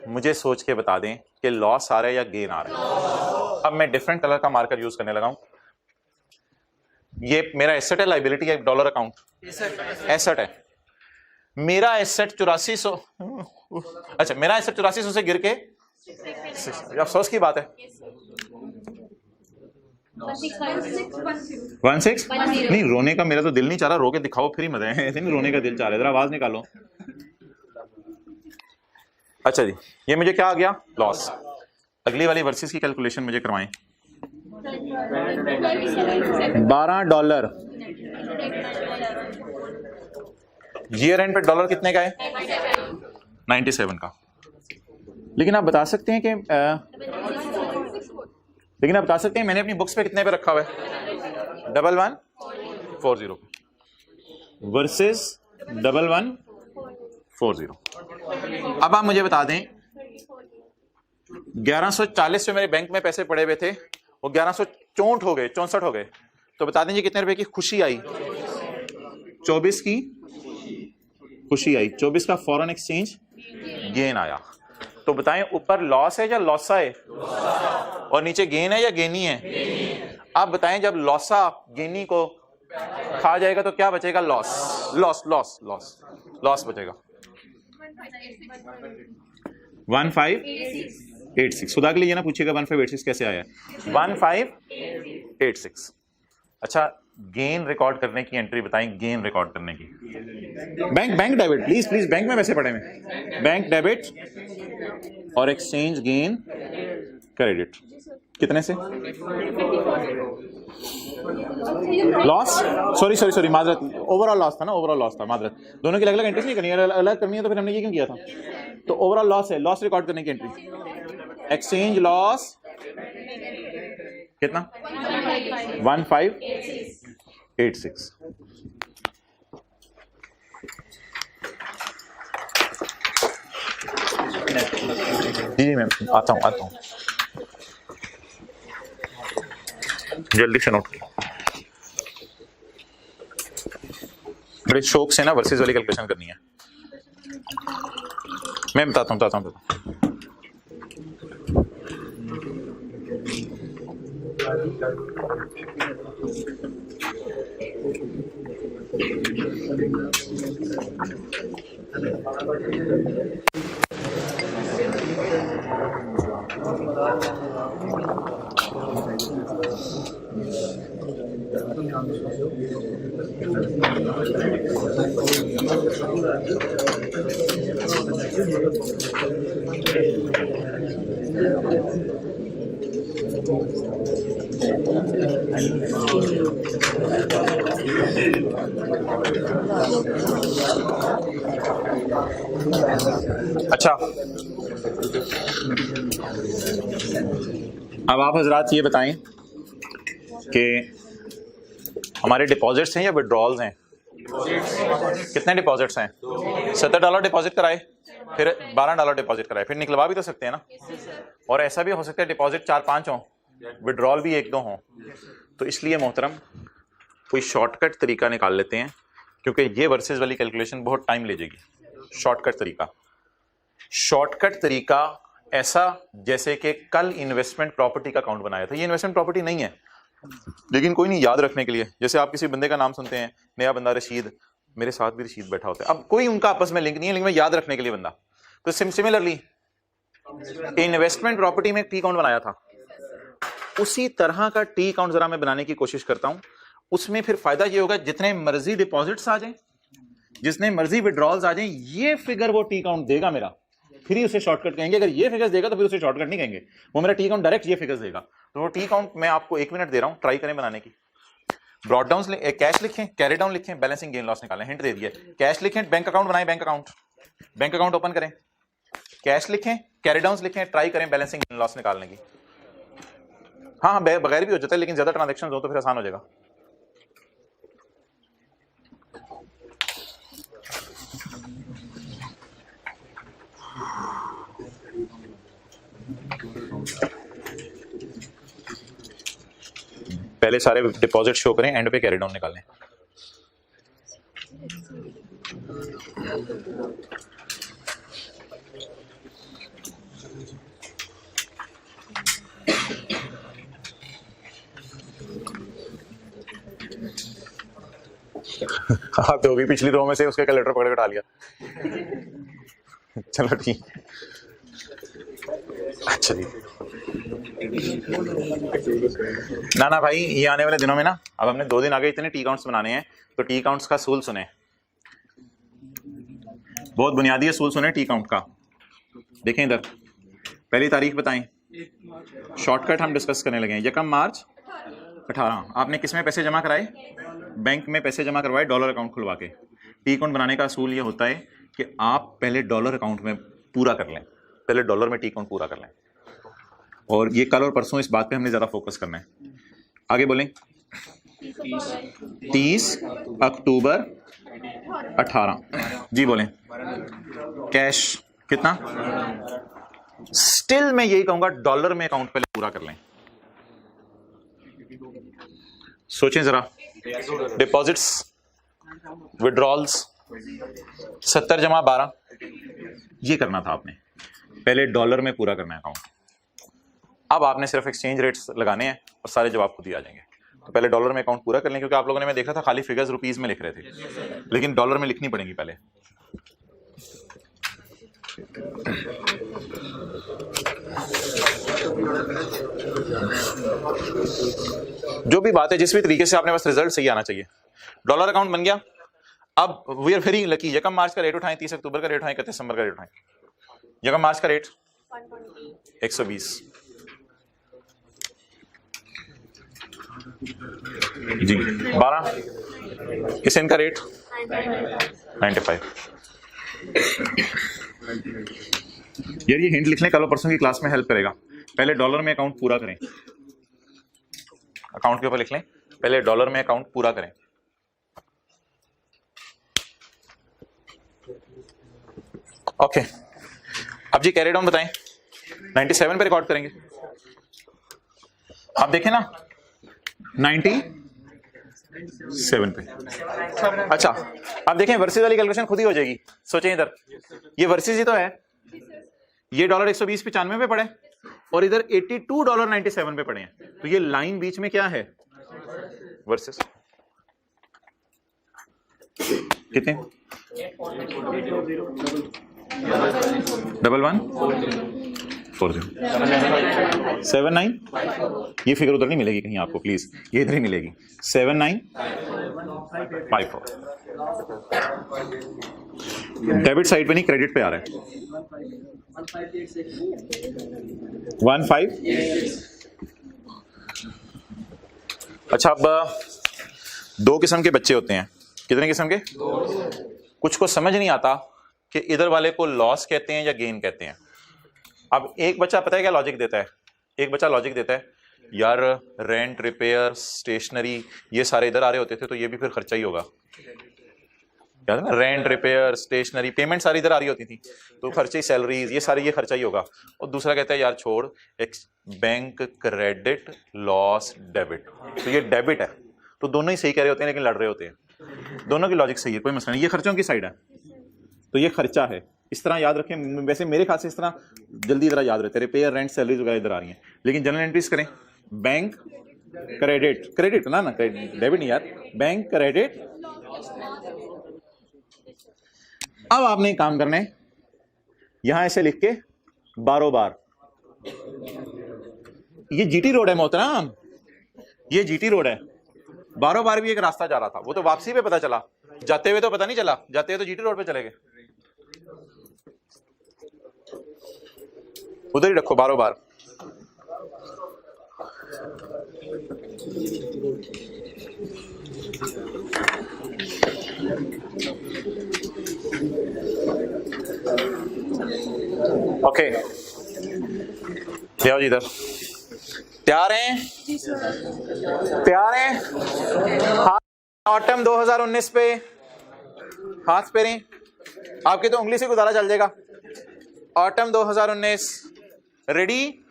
Speaker 1: मुझे सोच के बता दें कि लॉस आ रहा है या गेन आ रहा है। अब मैं डिफरेंट कलर का मार्कर यूज करने लगा हूं। ये मेरा एसेट है, लाइबिलिटी है? डॉलर अकाउंट एसेट है। मेरा एसेट 8400, अच्छा मेरा एसेट 8400 से गिर के, अफसोस की बात है 16 नहीं, रोने का मेरा तो दिल नहीं चाह रहा। रो के दिखाओ फिर ही मजा है, ऐसे नहीं रोने का दिल चाह रहा है। जरा आवाज निकालो। अच्छा जी, ये मुझे क्या आ गया? लॉस। अगली वाली वर्सेस की कैलकुलेशन मुझे करवाएं। $12 ईयर एंड पे डॉलर कितने का है? 97 का। लेकिन आप बता सकते हैं कि मैंने अपनी बुक्स पे कितने पे रखा हुआ है? 1140 वर्सेस 1140। अब आप मुझे बता दें, 1140 पे मेरे बैंक में पैसे पड़े हुए थे, वो 1164 हो गए, 64 हो गए। तो बता दें कितने रुपए की खुशी आई? 24 की खुशी आई, 24 का फॉरेन एक्सचेंज गेन आया। तो बताएं ऊपर लॉस है या लॉसा है? और नीचे गेन है या गेनी है? आप बताएं जब लॉसा गेनी को खा जाएगा तो क्या बचेगा? Loss, loss, loss, loss, loss बचेगा। 1586। खुदा के लिए ये ना पूछिएगा 1586 कैसे आया है। 1586। अच्छा, गेन रिकॉर्ड करने की एंट्री बताएं, गेन रिकॉर्ड करने की। Bank debit, please please, bank में पैसे पड़े में, बैंक डेबिट और एक्सचेंज गेन क्रेडिट। कितने से? लॉस, सॉरी माजरत, ओवरऑल लॉस था ना, ओवरऑल लॉस था, माजरत। दोनों की अलग अलग एंट्री नहीं करनी, अलग करनी है तो फिर हमने ये क्यों किया था? तो ओवरऑल लॉस है, लॉस रिकॉर्ड करने की एंट्री। एक्सचेंज लॉस कितना? 1586। जी मैम, आता हूँ जल्दी से नोट। बड़े शौक से ना वर्सेस वाली कैलकुलेशन करनी है। मैं बताता हूँ। अच्छा, अब आप हजरात ये बताएं कि हमारे डिपॉजिट्स हैं या विड्रॉल्स हैं? कितने डिपॉजिट्स हैं? $70 डिपॉजिट कराए, फिर $12 डिपॉजिट कराए, फिर निकलवा भी तो सकते हैं ना। और ऐसा भी हो सकता है डिपॉजिट 4-5 हों, विड्रॉल भी 1-2 हों। तो इसलिए मोहतरम कोई शॉर्टकट तरीका निकाल लेते हैं, क्योंकि ये वर्सेस वाली कैलकुलेशन बहुत टाइम ले जाएगी। शॉर्टकट तरीका ऐसा जैसे कि कल इन्वेस्टमेंट प्रॉपर्टी का अकाउंट बनाया था। ये इन्वेस्टमेंट प्रॉपर्टी नहीं है, लेकिन कोई नहीं, याद रखने के लिए। जैसे आप किसी बंदे का नाम सुनते हैं, नया बंदा रशीद, मेरे साथ भी रशीद बैठा होता है, अब कोई उनका आपस में लिंक नहीं है, लेकिन मैं याद रखने के लिए बंदा। तो सिमिलरली इन्वेस्टमेंट प्रॉपर्टी में एक टी अकाउंट बनाया था, उसी तरह का टी अकाउंट जरा मैं बनाने की कोशिश करता हूं। उसमें फिर फायदा ये होगा, जितने मर्जी डिपॉजिट्स आ जाएं, जितने मर्जी विड्रॉल्स आ जाएं, ये फिगर वो टी अकाउंट देगा मेरा, फिर ही उसे शॉर्टकट कहेंगे। अगर ये फिगर्स देगा तो फिर उसे शॉर्टकट नहीं कहेंगे, वो मेरा टी अकाउंट डायरेक्ट ये फिगर्स देगा। तो वो टी अकाउंट मैं आपको 1 मिनट दे रहा हूं, ट्राई करें बनाने की। ब्रॉड डाउन कैश लिखें, कैरी डाउन लिखें, बैलेंसिंग गेन लॉस निकालें। हिंट दे दिए, कैश लिखें, बैंक अकाउंट बनाएं, बैंक अकाउंट ओपन करें, कैश लिखें, कैरी डाउन लिखें, ट्राई करें बैलेंसिंग गेन लॉस निकालने की। हाँ, बगैर भी हो जाता है, लेकिन ज्यादा ट्रांजेक्शन हो तो फिर आसान हो जाएगा। पहले सारे डिपॉजिट शो करें, एंड पे कैरी डाउन निकालें। हाँ, तो भी पिछली रो में से उसके कैलकुलेटर पकड़ के उठा लिया। चलो ठीक, अच्छा जी। ना भाई, ये आने वाले दिनों में ना, अब हमने 2 दिन आगे इतने टी अकाउंट्स बनाने हैं, तो टी अकाउंट्स का असूल सुने, बहुत बुनियादी असूल सुने टी अकाउंट का। देखें इधर, पहली तारीख बताएं, शॉर्टकट हम डिस्कस करने लगे हैं। 1 मार्च 18 आपने किस में पैसे जमा कराए? बैंक में पैसे जमा करवाए, डॉलर अकाउंट खुलवा के। टी अकाउंट बनाने का असूल ये होता है कि आप पहले डॉलर अकाउंट में पूरा कर लें, पहले डॉलर में टी अकाउंट पूरा कर लें। और ये कल और परसों इस बात पे हमने ज़्यादा फोकस करना है। आगे बोलें। 30 अक्टूबर 18 जी बोलें। कैश कितना? स्टिल मैं यही कहूंगा, डॉलर में अकाउंट पहले पूरा कर लें। सोचें जरा, डिपॉजिट्स, विड्रॉल्स 70 जमा 12, ये करना था आपने, पहले डॉलर में पूरा करना है अकाउंट। अब आपने सिर्फ एक्सचेंज रेट्स लगाने हैं और सारे जवाब खुद ही आ जाएंगे। तो पहले डॉलर में अकाउंट पूरा कर लें, क्योंकि आप लोगों ने, मैं देख रहा था खाली फिगर्स रुपीस में लिख रहे थे, लेकिन डॉलर में लिखनी पड़ेंगी पहले। जो भी बात है, जिस भी तरीके से आपने, बस रिजल्ट सही आना चाहिए। डॉलर अकाउंट बन गया। अब वी आर वेरी लकी, 1 मार्च का रेट उठाएं, 30 अक्टूबर का रेट उठाएं, 31 दिसंबर का रेट उठाएं। 1 मार्च का रेट 120 जी, 12 इस इनका रेट 95। यार ये हिंट लिख लें, कल परसों की क्लास में हेल्प करेगा। पहले डॉलर में अकाउंट पूरा करें, अकाउंट के ऊपर लिख लें, पहले डॉलर में अकाउंट पूरा करें। ओके, अब जी कैरी डाउन बताएं, 97 पे रिकॉर्ड करेंगे। आप देखें ना 97 पे। अच्छा अब देखें वर्सेस वाली कैलकुलेशन खुद ही हो जाएगी। सोचें इधर ये वर्सेस ही तो है, ये $120.95 पे पड़े और इधर $82.97 पे पड़े हैं, तो ये लाइन बीच में क्या है? वर्सेस कितने? 114079। ये फिगर उधर नहीं मिलेगी कहीं आपको, प्लीज ये इधर ही मिलेगी। 7954 डेबिट साइड पे नहीं, क्रेडिट पे आ रहा है। 15। अच्छा अब दो किस्म के बच्चे होते हैं। कितने किस्म के? कुछ को समझ नहीं आता कि इधर वाले को लॉस कहते हैं या गेन कहते हैं। अब एक बच्चा पता है क्या लॉजिक देता है? एक बच्चा लॉजिक देता है यार रेंट, रिपेयर, स्टेशनरी ये सारे इधर आ रहे होते थे तो ये भी फिर खर्चा ही होगा। याद है ना, रेंट, रिपेयर, स्टेशनरी, पेमेंट सारी इधर आ रही होती थी तो खर्चे, सैलरीज ये सारे ये खर्चा ही होगा। और दूसरा कहता है यार छोड़, एक बैंक, क्रेडिट, लॉस, डेबिट, तो ये डेबिट है। तो दोनों ही सही कह रहे होते हैं लेकिन लड़ रहे होते हैं। दोनों की लॉजिक सही है, कोई मसला नहीं। ये खर्चों की साइड है तो ये खर्चा है, इस तरह याद रखें। वैसे मेरे ख्याल से इस तरह जल्दी इधर याद रहते हैं, रिपेयर, रेंट, सैलरीज वगैरह इधर आ रही हैं। लेकिन जनरल एंट्रीज करें, बैंक, क्रेडिट, क्रेडिट ना डेबिट नहीं यार, बैंक, क्रेडिट। अब आपने काम करना है, यहां ऐसे लिख के बारो बार, ये जीटी रोड है मोहतरम, ये जीटी रोड है। बारो बार भी एक रास्ता जा रहा था, वो तो वापसी पे पता चला, जाते हुए तो पता नहीं चला, जाते हुए तो जीटी रोड पे चले गए। उधर ही रखो बारो बार। ओके जाओ जी इधर। तैयार हैं? तैयार हैं? ऑटम 2019 पे हाथ फेरें। आपकी तो उंगली से गुजारा चल जाएगा। Autumn 2019 ready?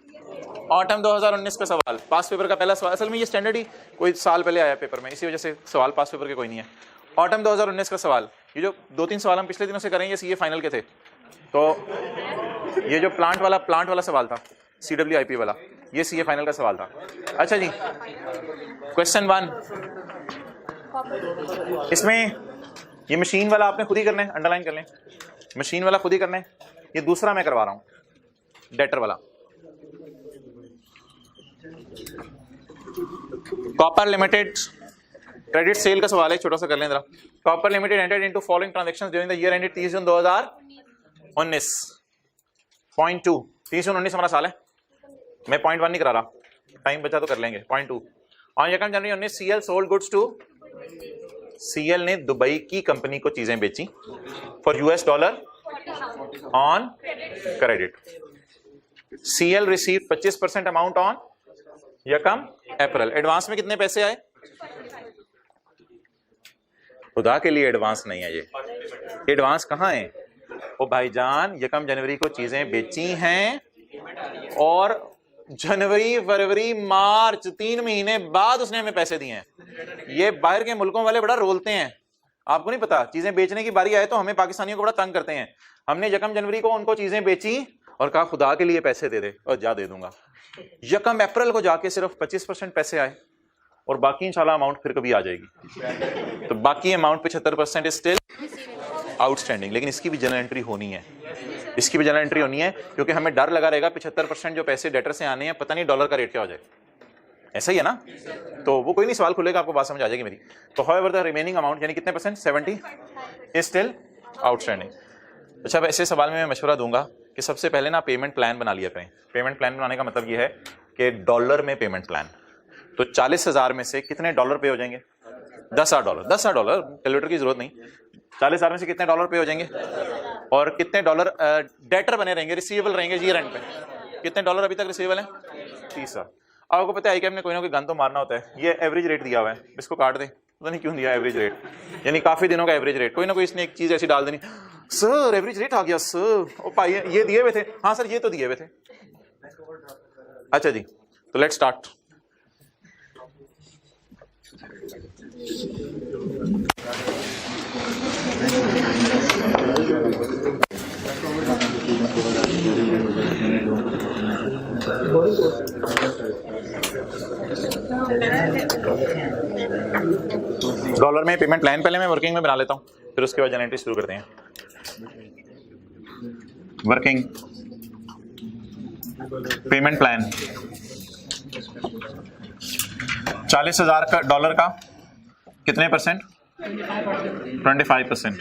Speaker 1: ऑटम 2019 का सवाल, पास पेपर का पहला सवाल। असल में ये स्टैंडर्ड ही कोई साल पहले आया पेपर में, इसी वजह से सवाल पास पेपर के कोई नहीं है। ऑटम 2019 का सवाल, ये जो 2-3 सवाल हम पिछले दिनों से करेंगे, ये फाइनल के थे। तो ये जो प्लांट वाला सवाल था, CWIP वाला, ये CA फाइनल का सवाल था। अच्छा जी, क्वेश्चन 1, इसमें ये मशीन वाला आपने खुद ही करना है, अंडरलाइन कर लें, मशीन वाला खुद ही करना है। ये दूसरा मैं करवा रहा हूं, डेटर वाला। कॉपर लिमिटेड क्रेडिट सेल का सवाल है, छोटा सा कर लें जरा। Copper limited entered into following transactions during the year ended 30 June 2019। Point 2, 30 जून 19 हमारा साल है, मैं पॉइंट 1 नहीं करा रहा, टाइम बचा तो कर लेंगे। पॉइंट 2, ऑन यकम January 19 CL sold goods to, CL ने दुबई की कंपनी को चीजें बेची for US dollar on credit. CL receive 25% amount on यकम अप्रैल। एडवांस में कितने पैसे आए? खुदा के लिए एडवांस नहीं है ये, एडवांस कहां है? ओ भाईजान यकम जनवरी को चीजें बेची हैं और जनवरी, फरवरी, मार्च 3 महीने बाद उसने हमें पैसे दिए हैं। ये बाहर के मुल्कों वाले बड़ा रोलते हैं, आपको नहीं पता। चीजें बेचने की बारी आए तो हमें पाकिस्तानियों को बड़ा तंग करते हैं। हमने यकम जनवरी को उनको चीजें बेची और कहा खुदा के लिए पैसे दे दे, और जा दे दूंगा। यकम अप्रैल को जाके सिर्फ 25% पैसे आए और बाकी इंशाल्लाह अमाउंट फिर कभी आ जाएगी। तो बाकी अमाउंट 75% इज स्टिल आउटस्टैंडिंग। लेकिन इसकी भी जनरल एंट्री होनी है, इसकी भी जनरल एंट्री होनी है, क्योंकि हमें डर लगा रहेगा 75% जो पैसे डेटर से आने हैं, पता नहीं डॉलर का रेट क्या हो जाए। ऐसा ही है ना? तो वो कोई नहीं, सवाल खुलेगा आपको बात समझ आ जाएगी मेरी। तो हाउएवर द रिमेनिंग अमाउंट यानी कितने परसेंट? 70 is still outstanding. अच्छा, अब ऐसे सवाल में मैं मशवरा दूंगा कि सबसे पहले ना पेमेंट प्लान बना लिया करें। पेमेंट प्लान बनाने का मतलब ये है कि डॉलर में पेमेंट प्लान। तो 40,000 में से कितने डॉलर पे हो जाएंगे? 10,000 डॉलर। 10,000 डॉलर, कैलकुलेटर की जरूरत नहीं। 40,000 में से कितने डॉलर पे हो जाएंगे और कितने डॉलर डेटर बने रहेंगे, रिसीवेबल रहेंगे ईयर एंड पे? कितने डॉलर अभी तक रिसीवेबल है? 30,000। आपको पता है ICAM ने कोई ना कोई गन तो मारना होता है। ये एवरेज रेट दिया हुआ है, इसको काट दें, पता नहीं क्यों दिया एवरेज रेट, यानी काफी दिनों का एवरेज रेट। कोई ना कोई इसने एक चीज ऐसी डाल देनी, सर एवरेज रेट आ गया सर, ओ भाई ये दिए हुए थे, हाँ सर ये तो दिए हुए थे। अच्छा जी, तो लेट्स स्टार्ट। डॉलर में पेमेंट प्लान पहले मैं वर्किंग में बना लेता हूं, फिर उसके बाद जनरेट शुरू करते हैं। वर्किंग पेमेंट प्लान 40,000 का डॉलर का कितने परसेंट? 25%।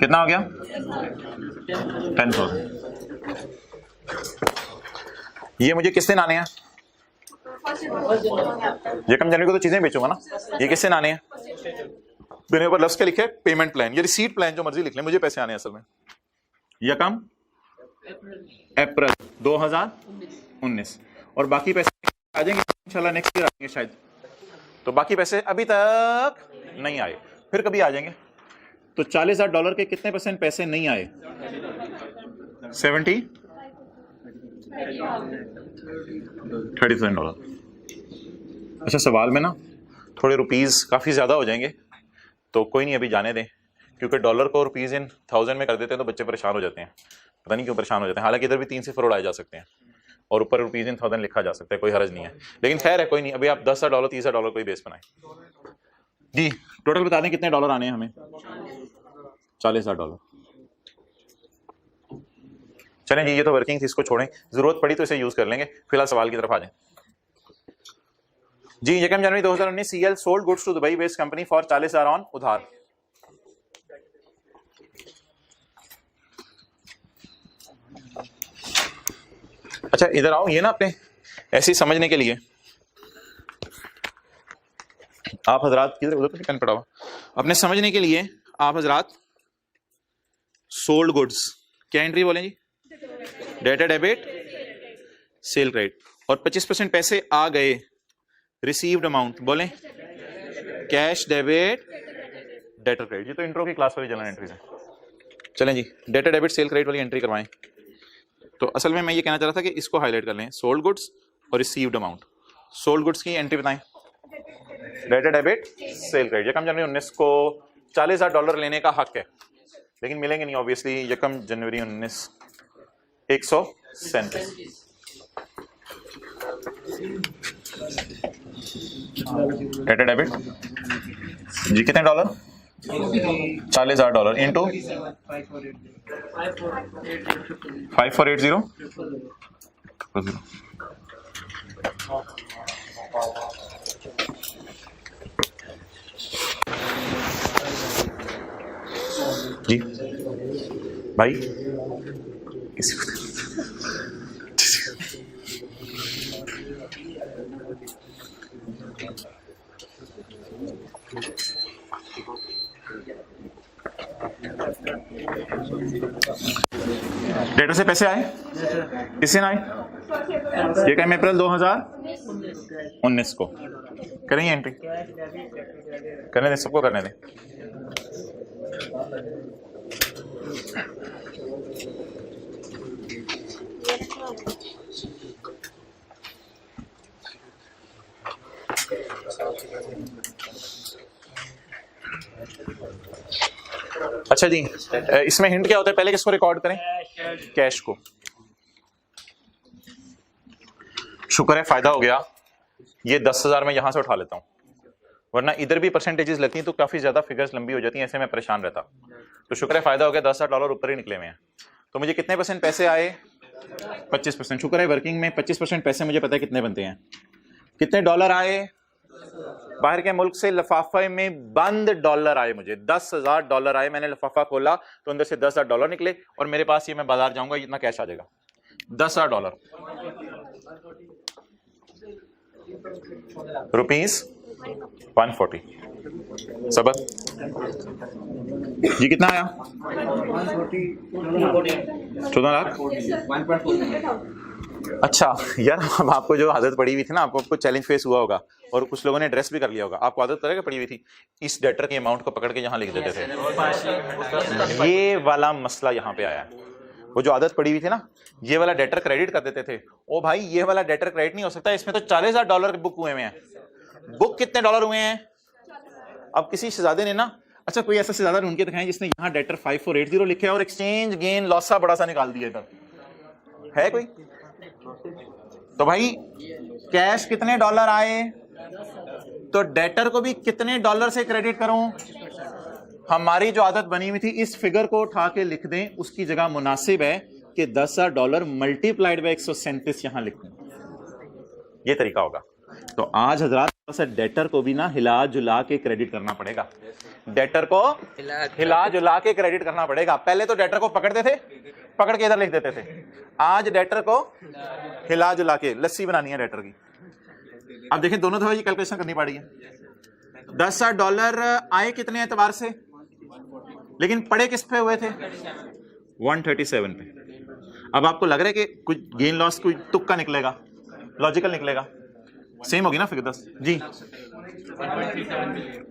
Speaker 1: कितना हो गया? 10,000। ये मुझे किस दिन आने हैं? ये कम जनवरी को तो चीजें बेचूंगा ना। ये किससे आने हैं? मैंने ऊपर लफ्ज क्या लिखे? Payment plan. ये रिसीट प्लान जो मर्जी लिख लें, मुझे पैसे आने हैं असल में। ये कम अप्रैल 2019 और बाकी पैसे आ जाएंगे इंशाल्लाह नेक्स्ट ईयर आएंगे शायद। तो बाकी पैसे अभी तक नहीं आए, फिर कभी आ जाएंगे। तो $40,000 के कितने परसेंट पैसे नहीं आए? 30,000 डॉलर। अच्छा, सवाल में ना थोड़े रुपीस काफी ज्यादा हो जाएंगे, तो कोई नहीं अभी जाने दें, क्योंकि डॉलर को रुपीस इन 1000 में कर देते हैं तो बच्चे परेशान हो जाते हैं। पता नहीं क्यों परेशान हो जाते हैं। हालांकि इधर भी 3 सिफर उड़ाए जा सकते हैं और ऊपर रुपीस इन 1000 लिखा जा सकता है, कोई हर्ज नहीं है। लेकिन खैर है, कोई नहीं। अभी आप $10,000 $30,000 कोई बेस बनाए जी। टोटल बता दें कितने डॉलर आने हैं हमें? $40,000। चलें जी, ये तो वर्किंग थी, इसको छोड़ें, जरूरत पड़ी तो इसे यूज कर लेंगे। फिलहाल सवाल की तरफ आ जाएं जी। 1 January 2019 CL sold goods to Dubai based company for 40,000 on उधार। अच्छा इधर आओ, ये ना अपने ऐसे ही समझने के लिए आप हजरात किधर उधर तो पेन पड़ा हुआ, अपने समझने के लिए आप हजरात सोल्ड गुड्स क्या एंट्री बोलें जी? Debtor debit sale credit. और 25% पैसे आ गए, रिसीव्ड अमाउंट बोलें कैश डेबिट डेटर क्रेडिट। ये तो इंट्रो की क्लास वाली जनरल एंट्रीज है। चलें जी, डेटा डेबिट सेल क्रेडिट वाली एंट्री करवाएं। तो असल में मैं ये कहना चाह रहा था कि इसको हाईलाइट कर लें, सोल्ड गुड्स और रिसीव्ड अमाउंट। सोल्ड गुड्स की एंट्री बताएं, डेटा डेबिट सेल क्रेडिट। यकम जनवरी 19 को $40,000 लेने का हक है, लेकिन मिलेंगे नहीं ऑब्वियसली। 1 जनवरी 19 137 डेटा डेबिट जी कितने डॉलर? $40,000 इंटू 5480 जी भाई किसी डेटा से पैसे आए, किससे ना आए? ये कहीं अप्रैल 2019 को करेंगे एंट्री, करने दें सबको, करने दें। अच्छा जी, इसमें हिंट क्या होता है? पहले किसको रिकॉर्ड करें? कैश को। शुक्र है फायदा हो गया, ये 10,000 में यहां से उठा लेता हूं, वरना इधर भी परसेंटेजेस लगती हैं तो काफी ज्यादा फिगर्स लंबी हो जाती हैं, ऐसे में परेशान रहता। तो शुक्र है फायदा हो गया, $10,000 ऊपर ही निकले हुए हैं। तो मुझे कितने परसेंट पैसे आए? 25%। शुक्र है वर्किंग में 25% पैसे मुझे पता है कितने बनते हैं। कितने डॉलर आए? बाहर के मुल्क से लिफाफे में बंद डॉलर आए, मुझे $10,000 आए। मैंने लिफाफा खोला तो अंदर से $10,000 निकले और मेरे पास ये मैं बाजार जाऊंगा इतना कैश आ जाएगा, $10,000 रुपीस 140 सबक जी कितना आया? 14 लाख अच्छा यार, अब आपको जो आदत पड़ी हुई थी ना, आपको चैलेंज फेस हुआ होगा और कुछ लोगों ने एड्रेस भी कर लिया होगा। आपको आदत करेगा पड़ी हुई थी, इस डेटर के अमाउंट को पकड़ के यहाँ लिख देते थे। ये वाला मसला यहाँ पे आया है। वो जो आदत पड़ी हुई थी ना, ये वाला डेटर क्रेडिट कर देते थे। ओ भाई, ये वाला डेटर क्रेडिट नहीं हो सकता, इसमें तो $40,000 बुक हुए हैं। बुक कितने डॉलर हुए हैं? अब किसी शहजादे ने ना, अच्छा कोई ऐसा शहजादा ढूंढ के दिखाएं जिसने यहाँ डेटर 5480 लिखे और एक्सचेंज गेन लॉस सा बड़ा सा निकाल दिया इधर, है कोई? तो भाई कैश कितने डॉलर आए, तो डेटर को भी कितने डॉलर से क्रेडिट करूं? हमारी जो आदत बनी हुई थी, इस फिगर को उठा के लिख दें, उसकी जगह मुनासिब है कि $10,000 मल्टीप्लाइड बाय 137 यहां लिख दें। ये तरीका होगा। तो आज हजरात डेटर को भी ना हिला जुला के क्रेडिट करना पड़ेगा। डेटर को हिला जुला के क्रेडिट करना पड़ेगा। पहले तो डेटर को पकड़ते थे, पकड़ के इधर लिख देते थे। आज डेटर को हिला जुला के लस्सी बनानी है डेटर की। अब देखें, दोनों दफा ये कैलकुलेशन करनी पड़ी है। $10,000 आए कितने एतबार से, लेकिन पड़े किस पे हुए थे? 137 पे। अब आपको लग रहा है कि कुछ गेन लॉस कोई तुक्का निकलेगा, लॉजिकल निकलेगा, सेम होगी ना फिगर 10 जी।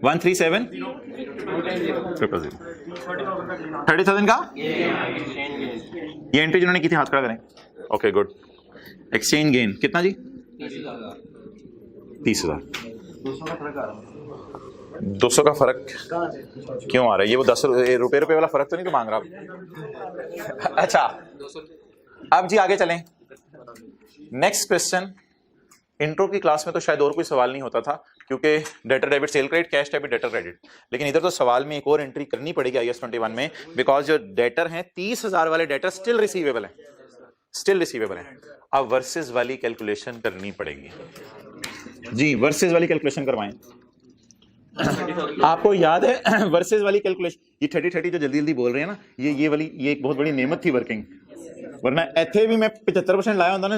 Speaker 1: 137 000 30,000 का ये एंट्री जिन्होंने की थी, हाथ खड़ा करें। Okay good. एक्सचेंज गेन कितना जी? 30,000। 200 का फर्क क्यों आ रहा है? ये वो 10 रुपए वाला फर्क तो नहीं तो मांग रहा आप? अच्छा, अब जी आगे चलें। Next question. इंट्रो की क्लास में तो शायद और कोई सवाल नहीं होता था, क्योंकि debtor debit sale credit, cash debit debtor credit. लेकिन इधर तो सवाल में एक और एंट्री करनी पड़ेगी IAS 21 में, बिकॉज जो डेटर हैं 30,000 वाले डेटर स्टिल रिसीवेबल हैं, स्टिल रिसीवेबल हैं। अब वर्सेस वाली कैलकुलेशन करनी पड़ेगी जी। वर्सेस वाली कैलकुलेशन करवाएं। आपको याद है वर्सेस वाली कैलकुलेशन, ये 30 जो जल्दी जल्दी बोल रहे हैं ना, ये वाली ये एक बहुत बड़ी नेमत थी वर्किंग, वरना इथे भी मैं 75% लाया होता ना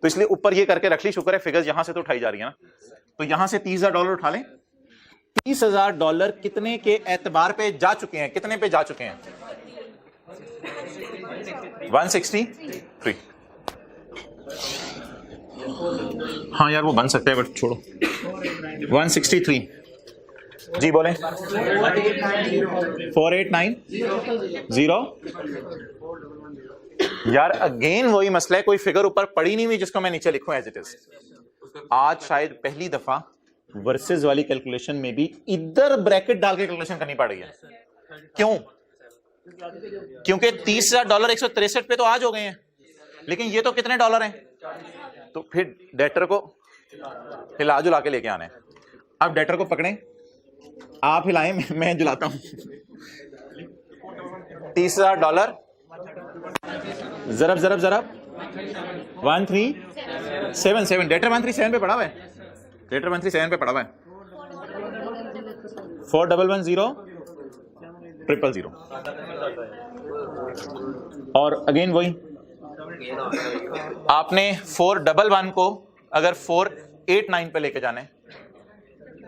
Speaker 1: तो इसलिए ऊपर ये करके रख ली। शुक्र है फिगर्स यहां से तो उठाई जा रही है ना। तो यहां से $30,000 उठा लें। $30,000 कितने के एतबार पे जा चुके हैं, कितने पे जा चुके हैं? 163। हाँ यार वो बन सकता है, बट छोड़ो। 163 जी बोले। 4890 यार अगेन वही मसला है, कोई फिगर ऊपर पड़ी नहीं हुई जिसको मैं नीचे लिखूं एज इट इज। आज शायद पहली दफा वर्सेस वाली कैलकुलेशन में भी इधर ब्रैकेट डाल के कैलकुलेशन करनी पड़ रही है। क्यों? क्योंकि $30,000 163 पे तो आज हो गए हैं, लेकिन ये तो कितने डॉलर हैं, तो फिर डेटर को हिला जुला के लेके आने। अब डेटर को पकड़ें, आप हिलाएं, मैं जुलाता हूं। $30,000 जरब 1377। डेटर 137 पे पड़ा हुआ है, डेटर 137 पे पड़ा हुआ है। 4110 और अगेन वही आपने 411 को अगर 489 पे लेके जाने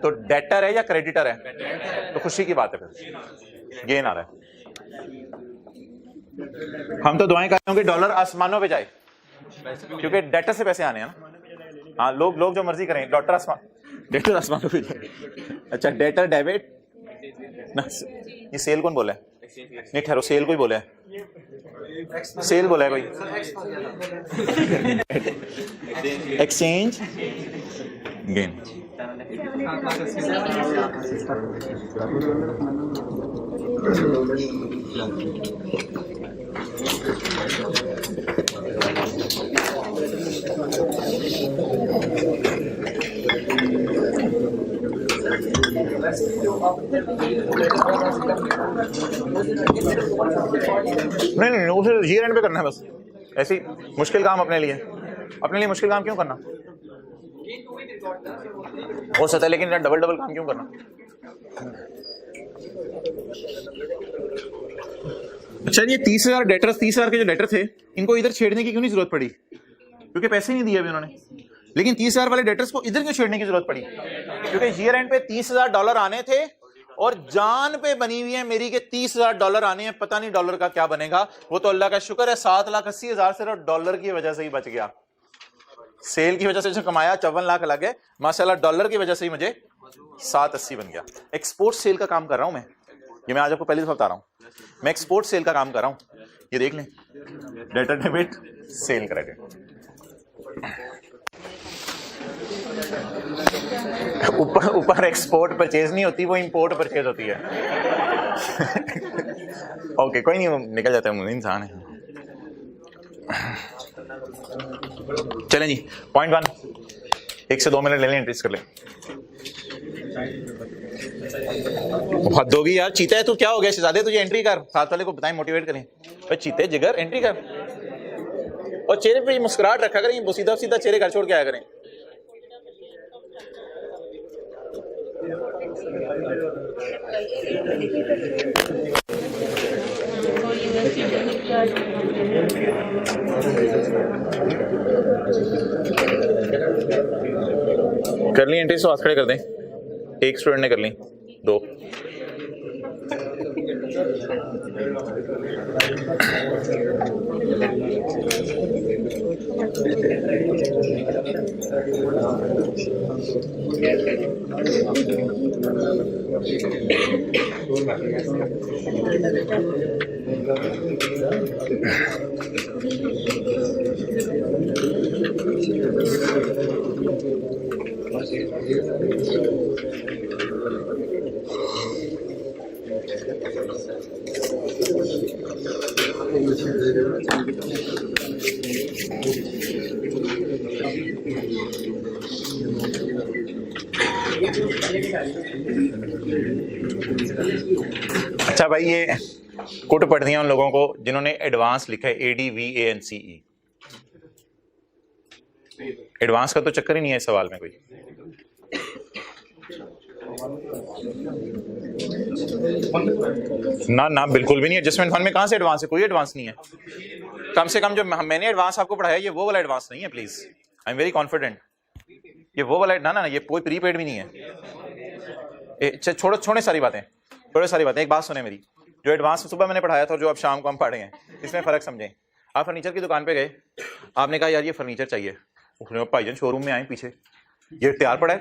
Speaker 1: तो डेटर है या क्रेडिटर है? तो खुशी की बात है, फिर गेन आ रहा है। हम तो दुआएं करते हैं कि डॉलर आसमानों पे जाए, क्योंकि डेटर से पैसे आने हैं ना। हाँ, लोग जो मर्जी करें, डेटर आसमानों पे जाए। अच्छा, डेटर डेबिट ना, ये सेल कौन बोला है? नहीं ठहरो, सेल कोई बोला है, सेल बोला है कोई। Exchange gain. नहीं उसे ईयर एंड पे करना है बस। ऐसी मुश्किल काम अपने लिए मुश्किल काम क्यों करना? हो सकता है, लेकिन डबल काम क्यों करना? अच्छा, ये 30,000 डेटर, 30,000 के जो डेटर थे, इनको इधर छेड़ने की क्यों नहीं जरूरत पड़ी? क्योंकि पैसे नहीं दिए अभी उन्होंने। लेकिन 30,000 वाले डेटर्स को इधर क्यों छेड़ने की जरूरत पड़ी? क्योंकि ईयर एंड पे $30,000 आने थे और जान पे बनी हुई है मेरी के $30,000 आने हैं, पता नहीं डॉलर का क्या बनेगा। वो तो अल्लाह का शुक्र है 7,80,000 सिर्फ डॉलर की वजह से ही बच गया। सेल की वजह से जो कमाया 54 लाख अलग है, माशाल्लाह डॉलर की वजह से ही मुझे 780 बन गया। एक्सपोर्ट सेल का काम कर रहा हूं मैं, ये मैं आज आपको पहले दफा बता रहा हूं, मैं एक्सपोर्ट सेल का काम कर रहा हूं। ये देख लें, डेटर डेबिट सेल क्रेडिट। ऊपर एक्सपोर्ट परचेज नहीं होती, वो इंपोर्ट परचेज होती है। ओके कोई नहीं, वो निकल जाता है, मुझे इंसान है। चलें जी, पॉइंट 1, 1 से 2 मिनट ले लें, एंट्रीज कर लें। बहुत दोगी यार, चीता है तू, क्या हो गया शहजादे, तुझे एंट्री कर, साथ वाले को बताएं, मोटिवेट करें। भाई चीते जिगर एंट्री कर, और चेहरे पे मुस्कुराहट रखा करें, सीधा सीधा चेहरे घर छोड़ के आया करें। कर ली एंट्री, तो हाथ खड़े कर दें। एक स्टूडेंट ने कर ली, 2। अच्छा भाई, ये कुट पढ़ दिया उन लोगों को जिन्होंने एडवांस लिखा है, ADVANCE। एडवांस का तो चक्कर ही नहीं है इस सवाल में कोई। ना ना बिल्कुल भी नहीं। एडजस्टमेंट फंड में कहां से एडवांस है? कोई एडवांस नहीं है। कम से कम जो मैंने एडवांस आपको पढ़ाया ये वो वाला एडवांस नहीं है, please. I am very confident. ये वो वाला ना ना, ये कोई प्रीपेड भी नहीं है। छोड़ो सारी बातें, एक बात सुने मेरी। जो एडवांस सुबह मैंने पढ़ाया था और जो अब शाम को हम पढ़े हैं, इसमें फर्क समझें। आप फर्नीचर की दुकान पे गए, आपने कहा यार ये फर्नीचर चाहिए, भाईजान शोरूम में आए पीछे, ये तैयार पड़ा है,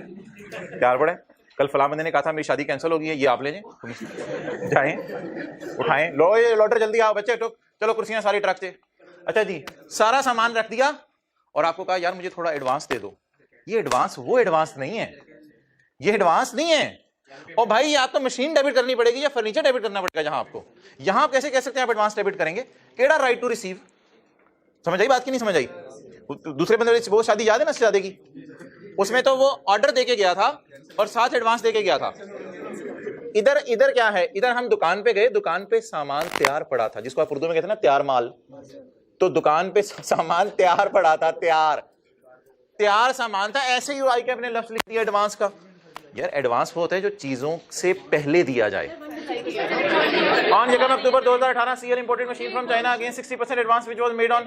Speaker 1: कल फलां बंदे ने कहा था मेरी शादी कैंसिल हो गई है, ये आप ले जाएं, उठाएं, लो ये लॉटर जल्दी आओ बच्चे, तो चलो कुर्सियां सारी ट्रक से। अच्छा जी, सारा सामान रख दिया और आपको कहा यार मुझे थोड़ा एडवांस दे दो। ये एडवांस वो एडवांस नहीं है, ये एडवांस नहीं है। और भाई आप तो मशीन डेबिट करनी पड़ेगी या फर्नीचर डेबिट करना पड़ेगा। जहां आपको यहां आप कैसे कह सकते हैं आप एडवांस डेबिट करेंगे? केड़ा राइट टू रिसीव? समझ आई बात की नहीं समझ आई? दूसरे बंदे वो शादी याद है ना शादी की, उसमें तो वो ऑर्डर देके गया था और साथ एडवांस देके गया था। इधर क्या है? इधर हम दुकान पे गए, दुकान पे सामान तैयार पड़ा था, जिसको आप उर्दू में कहते हैं ना तैयार माल। तो दुकान पे सामान तैयार पड़ा था, तैयार सामान था। ऐसे ही आई के अपने लफ्ज लिख दिया एडवांस का। यार एडवांस वो होता है जो चीजों से पहले दिया जाए। ऑन जगह अक्टूबर 2018 CL imported machine from China against 60% advance which was made on.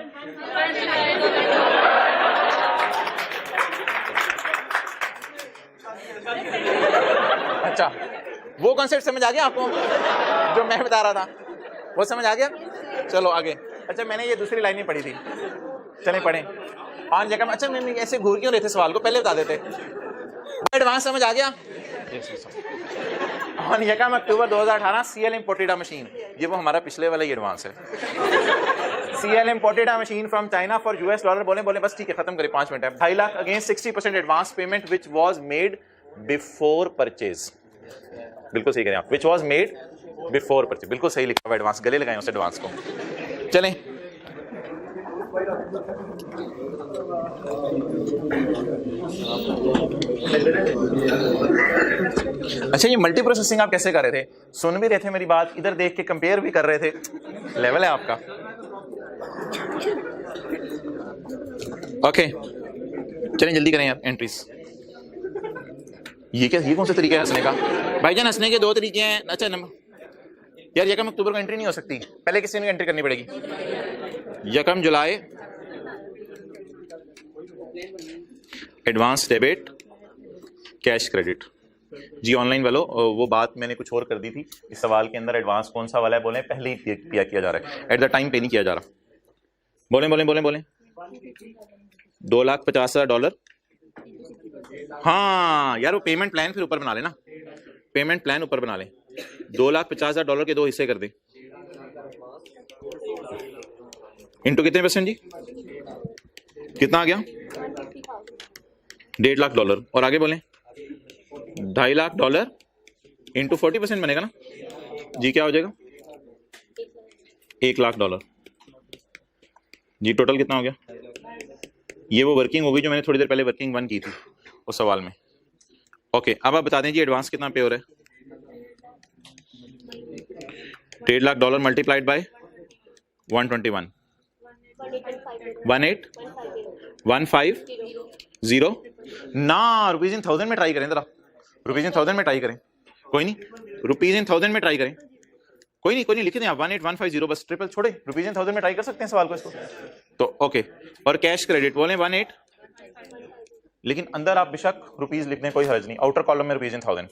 Speaker 1: अच्छा, वो कॉन्सेप्ट समझ आ गया आपको जो मैं बता रहा था? वो समझ आ गया? चलो आगे। अच्छा, मैंने ये दूसरी लाइन ही पढ़ी थी, चलें पढ़ें। ऑन जगह, अच्छा मैं ऐसे घूर क्यों रहे थे सवाल को, पहले बता देते। एडवांस समझ आ गया? ऑन यकम अक्टूबर 2018 CL इंपोर्टेड मशीन, ये वो हमारा पिछले वाला ही एडवांस है। CL imported machine from China for US dollar. बोले बस ठीक है, खत्म करें, 5 मिनट है। 2.5 lakh against 60% advance payment which was made before purchase. बिल्कुल सही करें आप, which was made before purchase, बिल्कुल सही लिखा हुआ एडवांस, गले लगाएं उस एडवांस को। चलें, अच्छा ये मल्टी प्रोसेसिंग आप कैसे कर रहे थे? सुन भी रहे थे मेरी बात, इधर देख के कंपेयर भी कर रहे थे, लेवल है आपका। ओके चलें जल्दी करें यार एंट्रीज। ये क्या, ये कौन सा तरीका है हंसने का? भाईजान हंसने के 2 तरीके हैं। अच्छा यार यकम अक्टूबर को एंट्री नहीं हो सकती, पहले किसी ने एंट्री करनी पड़ेगी। यकम जुलाई एडवांस डेबिट कैश क्रेडिट, जी ऑनलाइन वालों, वो बात मैंने कुछ और कर दी थी। इस सवाल के अंदर एडवांस कौन सा वाला है बोले, पहले ही पे किया जा रहा है, एट द टाइम पे नहीं किया जा रहा। बोले बोले बोले बोले $2,50,000। हाँ यार वो पेमेंट प्लान फिर ऊपर बना लेना, पेमेंट प्लान ऊपर बना ले। $2,50,000 के 2 हिस्से कर दे, इंटू कितने परसेंट जी, कितना आ गया $1.5 लाख। और आगे बोले $2.5 लाख इंटू 40% बनेगा ना जी, क्या हो जाएगा $1 लाख जी। टोटल कितना हो गया, ये वो वर्किंग होगी जो मैंने थोड़ी देर पहले वर्किंग 1 की थी उस सवाल में। ओके अब आप बता दें जी एडवांस कितना पे हो रहा है। $1.5 लाख मल्टीप्लाइड बाय 121 18,150 ना, रुपीज इन 1000 में ट्राई करें जरा, रुपीज इन 1000 में ट्राई करें, कोई नहीं, रुपीज इन 1000 में ट्राई करें, कोई नहीं लिख दें आप 18150, बस ट्रिपल छोड़े, रुपीज इन 1000 में ट्राई कर सकते हैं सवाल को इसको तो। ओके और कैश क्रेडिट बोले 18, लेकिन अंदर आप बेशक रुपीज लिख दें, कोई हर्ज नहीं, आउटर कॉलम में रुपीज इन 1000।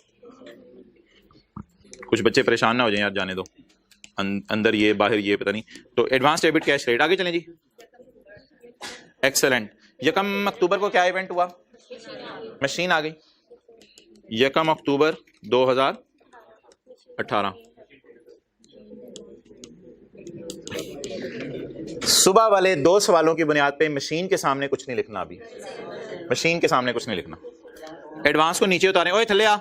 Speaker 1: कुछ बच्चे परेशान ना हो जाएं यार, जाने दो, अंदर ये बाहर ये पता नहीं। तो एडवांस डेबिट कैश रेट, आगे चलें जी। एक्सेलेंट। 1 अक्टूबर को क्या इवेंट हुआ, मशीन आ गई। 1 अक्टूबर 2018 सुबह वाले 2 सवालों की बुनियाद पे मशीन के सामने कुछ नहीं लिखना, अभी मशीन के सामने कुछ नहीं लिखना। एडवांस को नीचे उतारें, ओए थल्ले आ,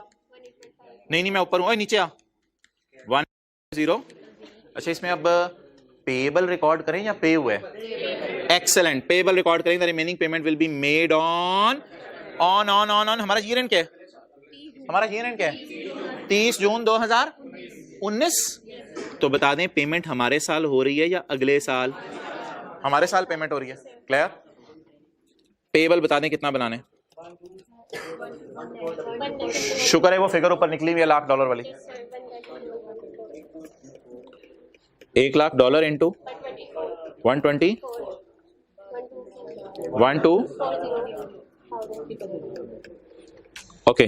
Speaker 1: नहीं मैं ऊपर हूं, ओए नीचे आ। 10। अच्छा इसमें अब पेएबल रिकॉर्ड करें या पे हुआ है, एक्सेलेंट, पेएबल रिकॉर्ड करें। The remaining payment will be made on हमारा ईयर एंड क्या है, हमारा ईयर एंड क्या है 30 जून 2019। तो बता दें पेमेंट हमारे साल हो रही है या अगले साल, हमारे साल पेमेंट हो रही है, क्लियर। पेएबल बता दें कितना बनाने, शुक्र है वो फिगर ऊपर निकली हुई है $1 लाख वाली। $1 लाख इंटू 120 12 ओके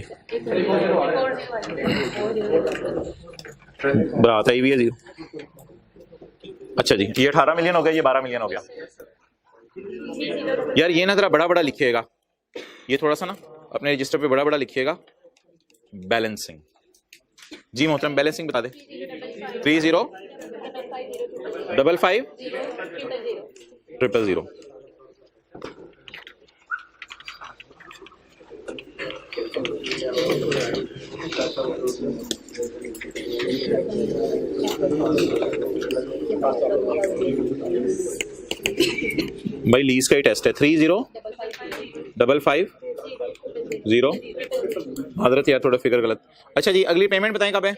Speaker 1: बात आई भी है 0। अच्छा जी ये 18 मिलियन हो गया, ये 12 मिलियन हो गया। यार ये ना जरा बड़ा बड़ा लिखिएगा, ये थोड़ा सा ना अपने रजिस्टर पे बड़ा बड़ा लिखिएगा। बैलेंसिंग जी मोहतरम, बैलेंसिंग बता दे। 3055000000। भाई लीज का ही टेस्ट है। 305550। हजरत यार थोड़ा फिगर गलत। अच्छा जी अगली पेमेंट बताएं कब है,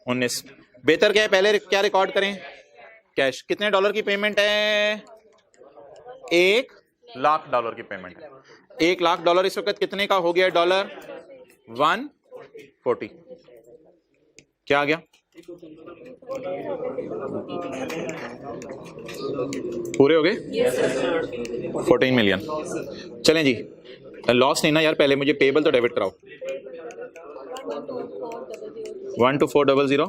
Speaker 1: 19। बेहतर क्या है पहले क्या रिकॉर्ड करें, कैश। कितने डॉलर की पेमेंट है, $1 लाख की पेमेंट है। $1 लाख इस वक्त कितने का हो गया डॉलर, 140। क्या आ गया, पूरे हो गए 14 मिलियन। चलें जी लॉस नहीं ना यार, पहले मुझे पेबल तो डेबिट कराओ। 12400।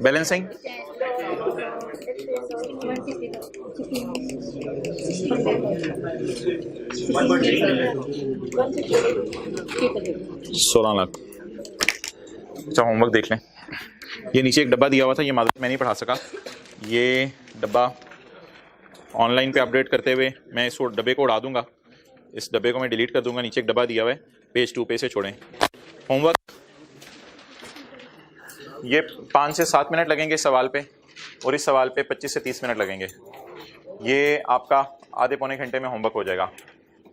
Speaker 1: बैलेंसिंग $16 लाख। अच्छा होमवर्क देख लें, ये नीचे एक डब्बा दिया हुआ था, ये मालूम मैं नहीं पढ़ा सका। ये डब्बा ऑनलाइन पे अपडेट करते हुए मैं इस डब्बे को उड़ा दूंगा, इस डब्बे को मैं डिलीट कर दूंगा। नीचे एक डब्बा दिया हुआ है, पेज 2 पे से छोड़ें। होमवर्क ये 5 से 7 मिनट लगेंगे इस सवाल पे, और इस सवाल पे 25 से 30 मिनट लगेंगे। ये आपका आधे पौने घंटे में होमवर्क हो जाएगा।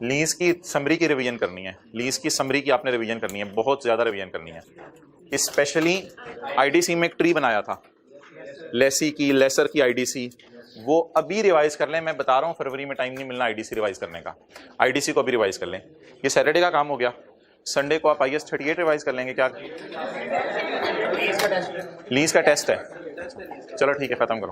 Speaker 1: लीज की समरी की रिवीजन करनी है, लीज की समरी की आपने रिवीजन करनी है, बहुत ज़्यादा रिवीजन करनी है। स्पेशली आईडीसी में एक ट्री बनाया था, लेसी की, लेसर की आईडीसी, वो अभी रिवाइज कर लें। मैं बता रहा हूँ फरवरी में टाइम नहीं मिलना आईडीसी रिवाइज करने का, आईडीसी को अभी रिवाइज कर लें। ये सैटरडे का काम हो गया, संडे को आप IS 38 रिवाइज कर लेंगे। क्या लीज का टेस्ट है, चलो ठीक है ख़त्म करो।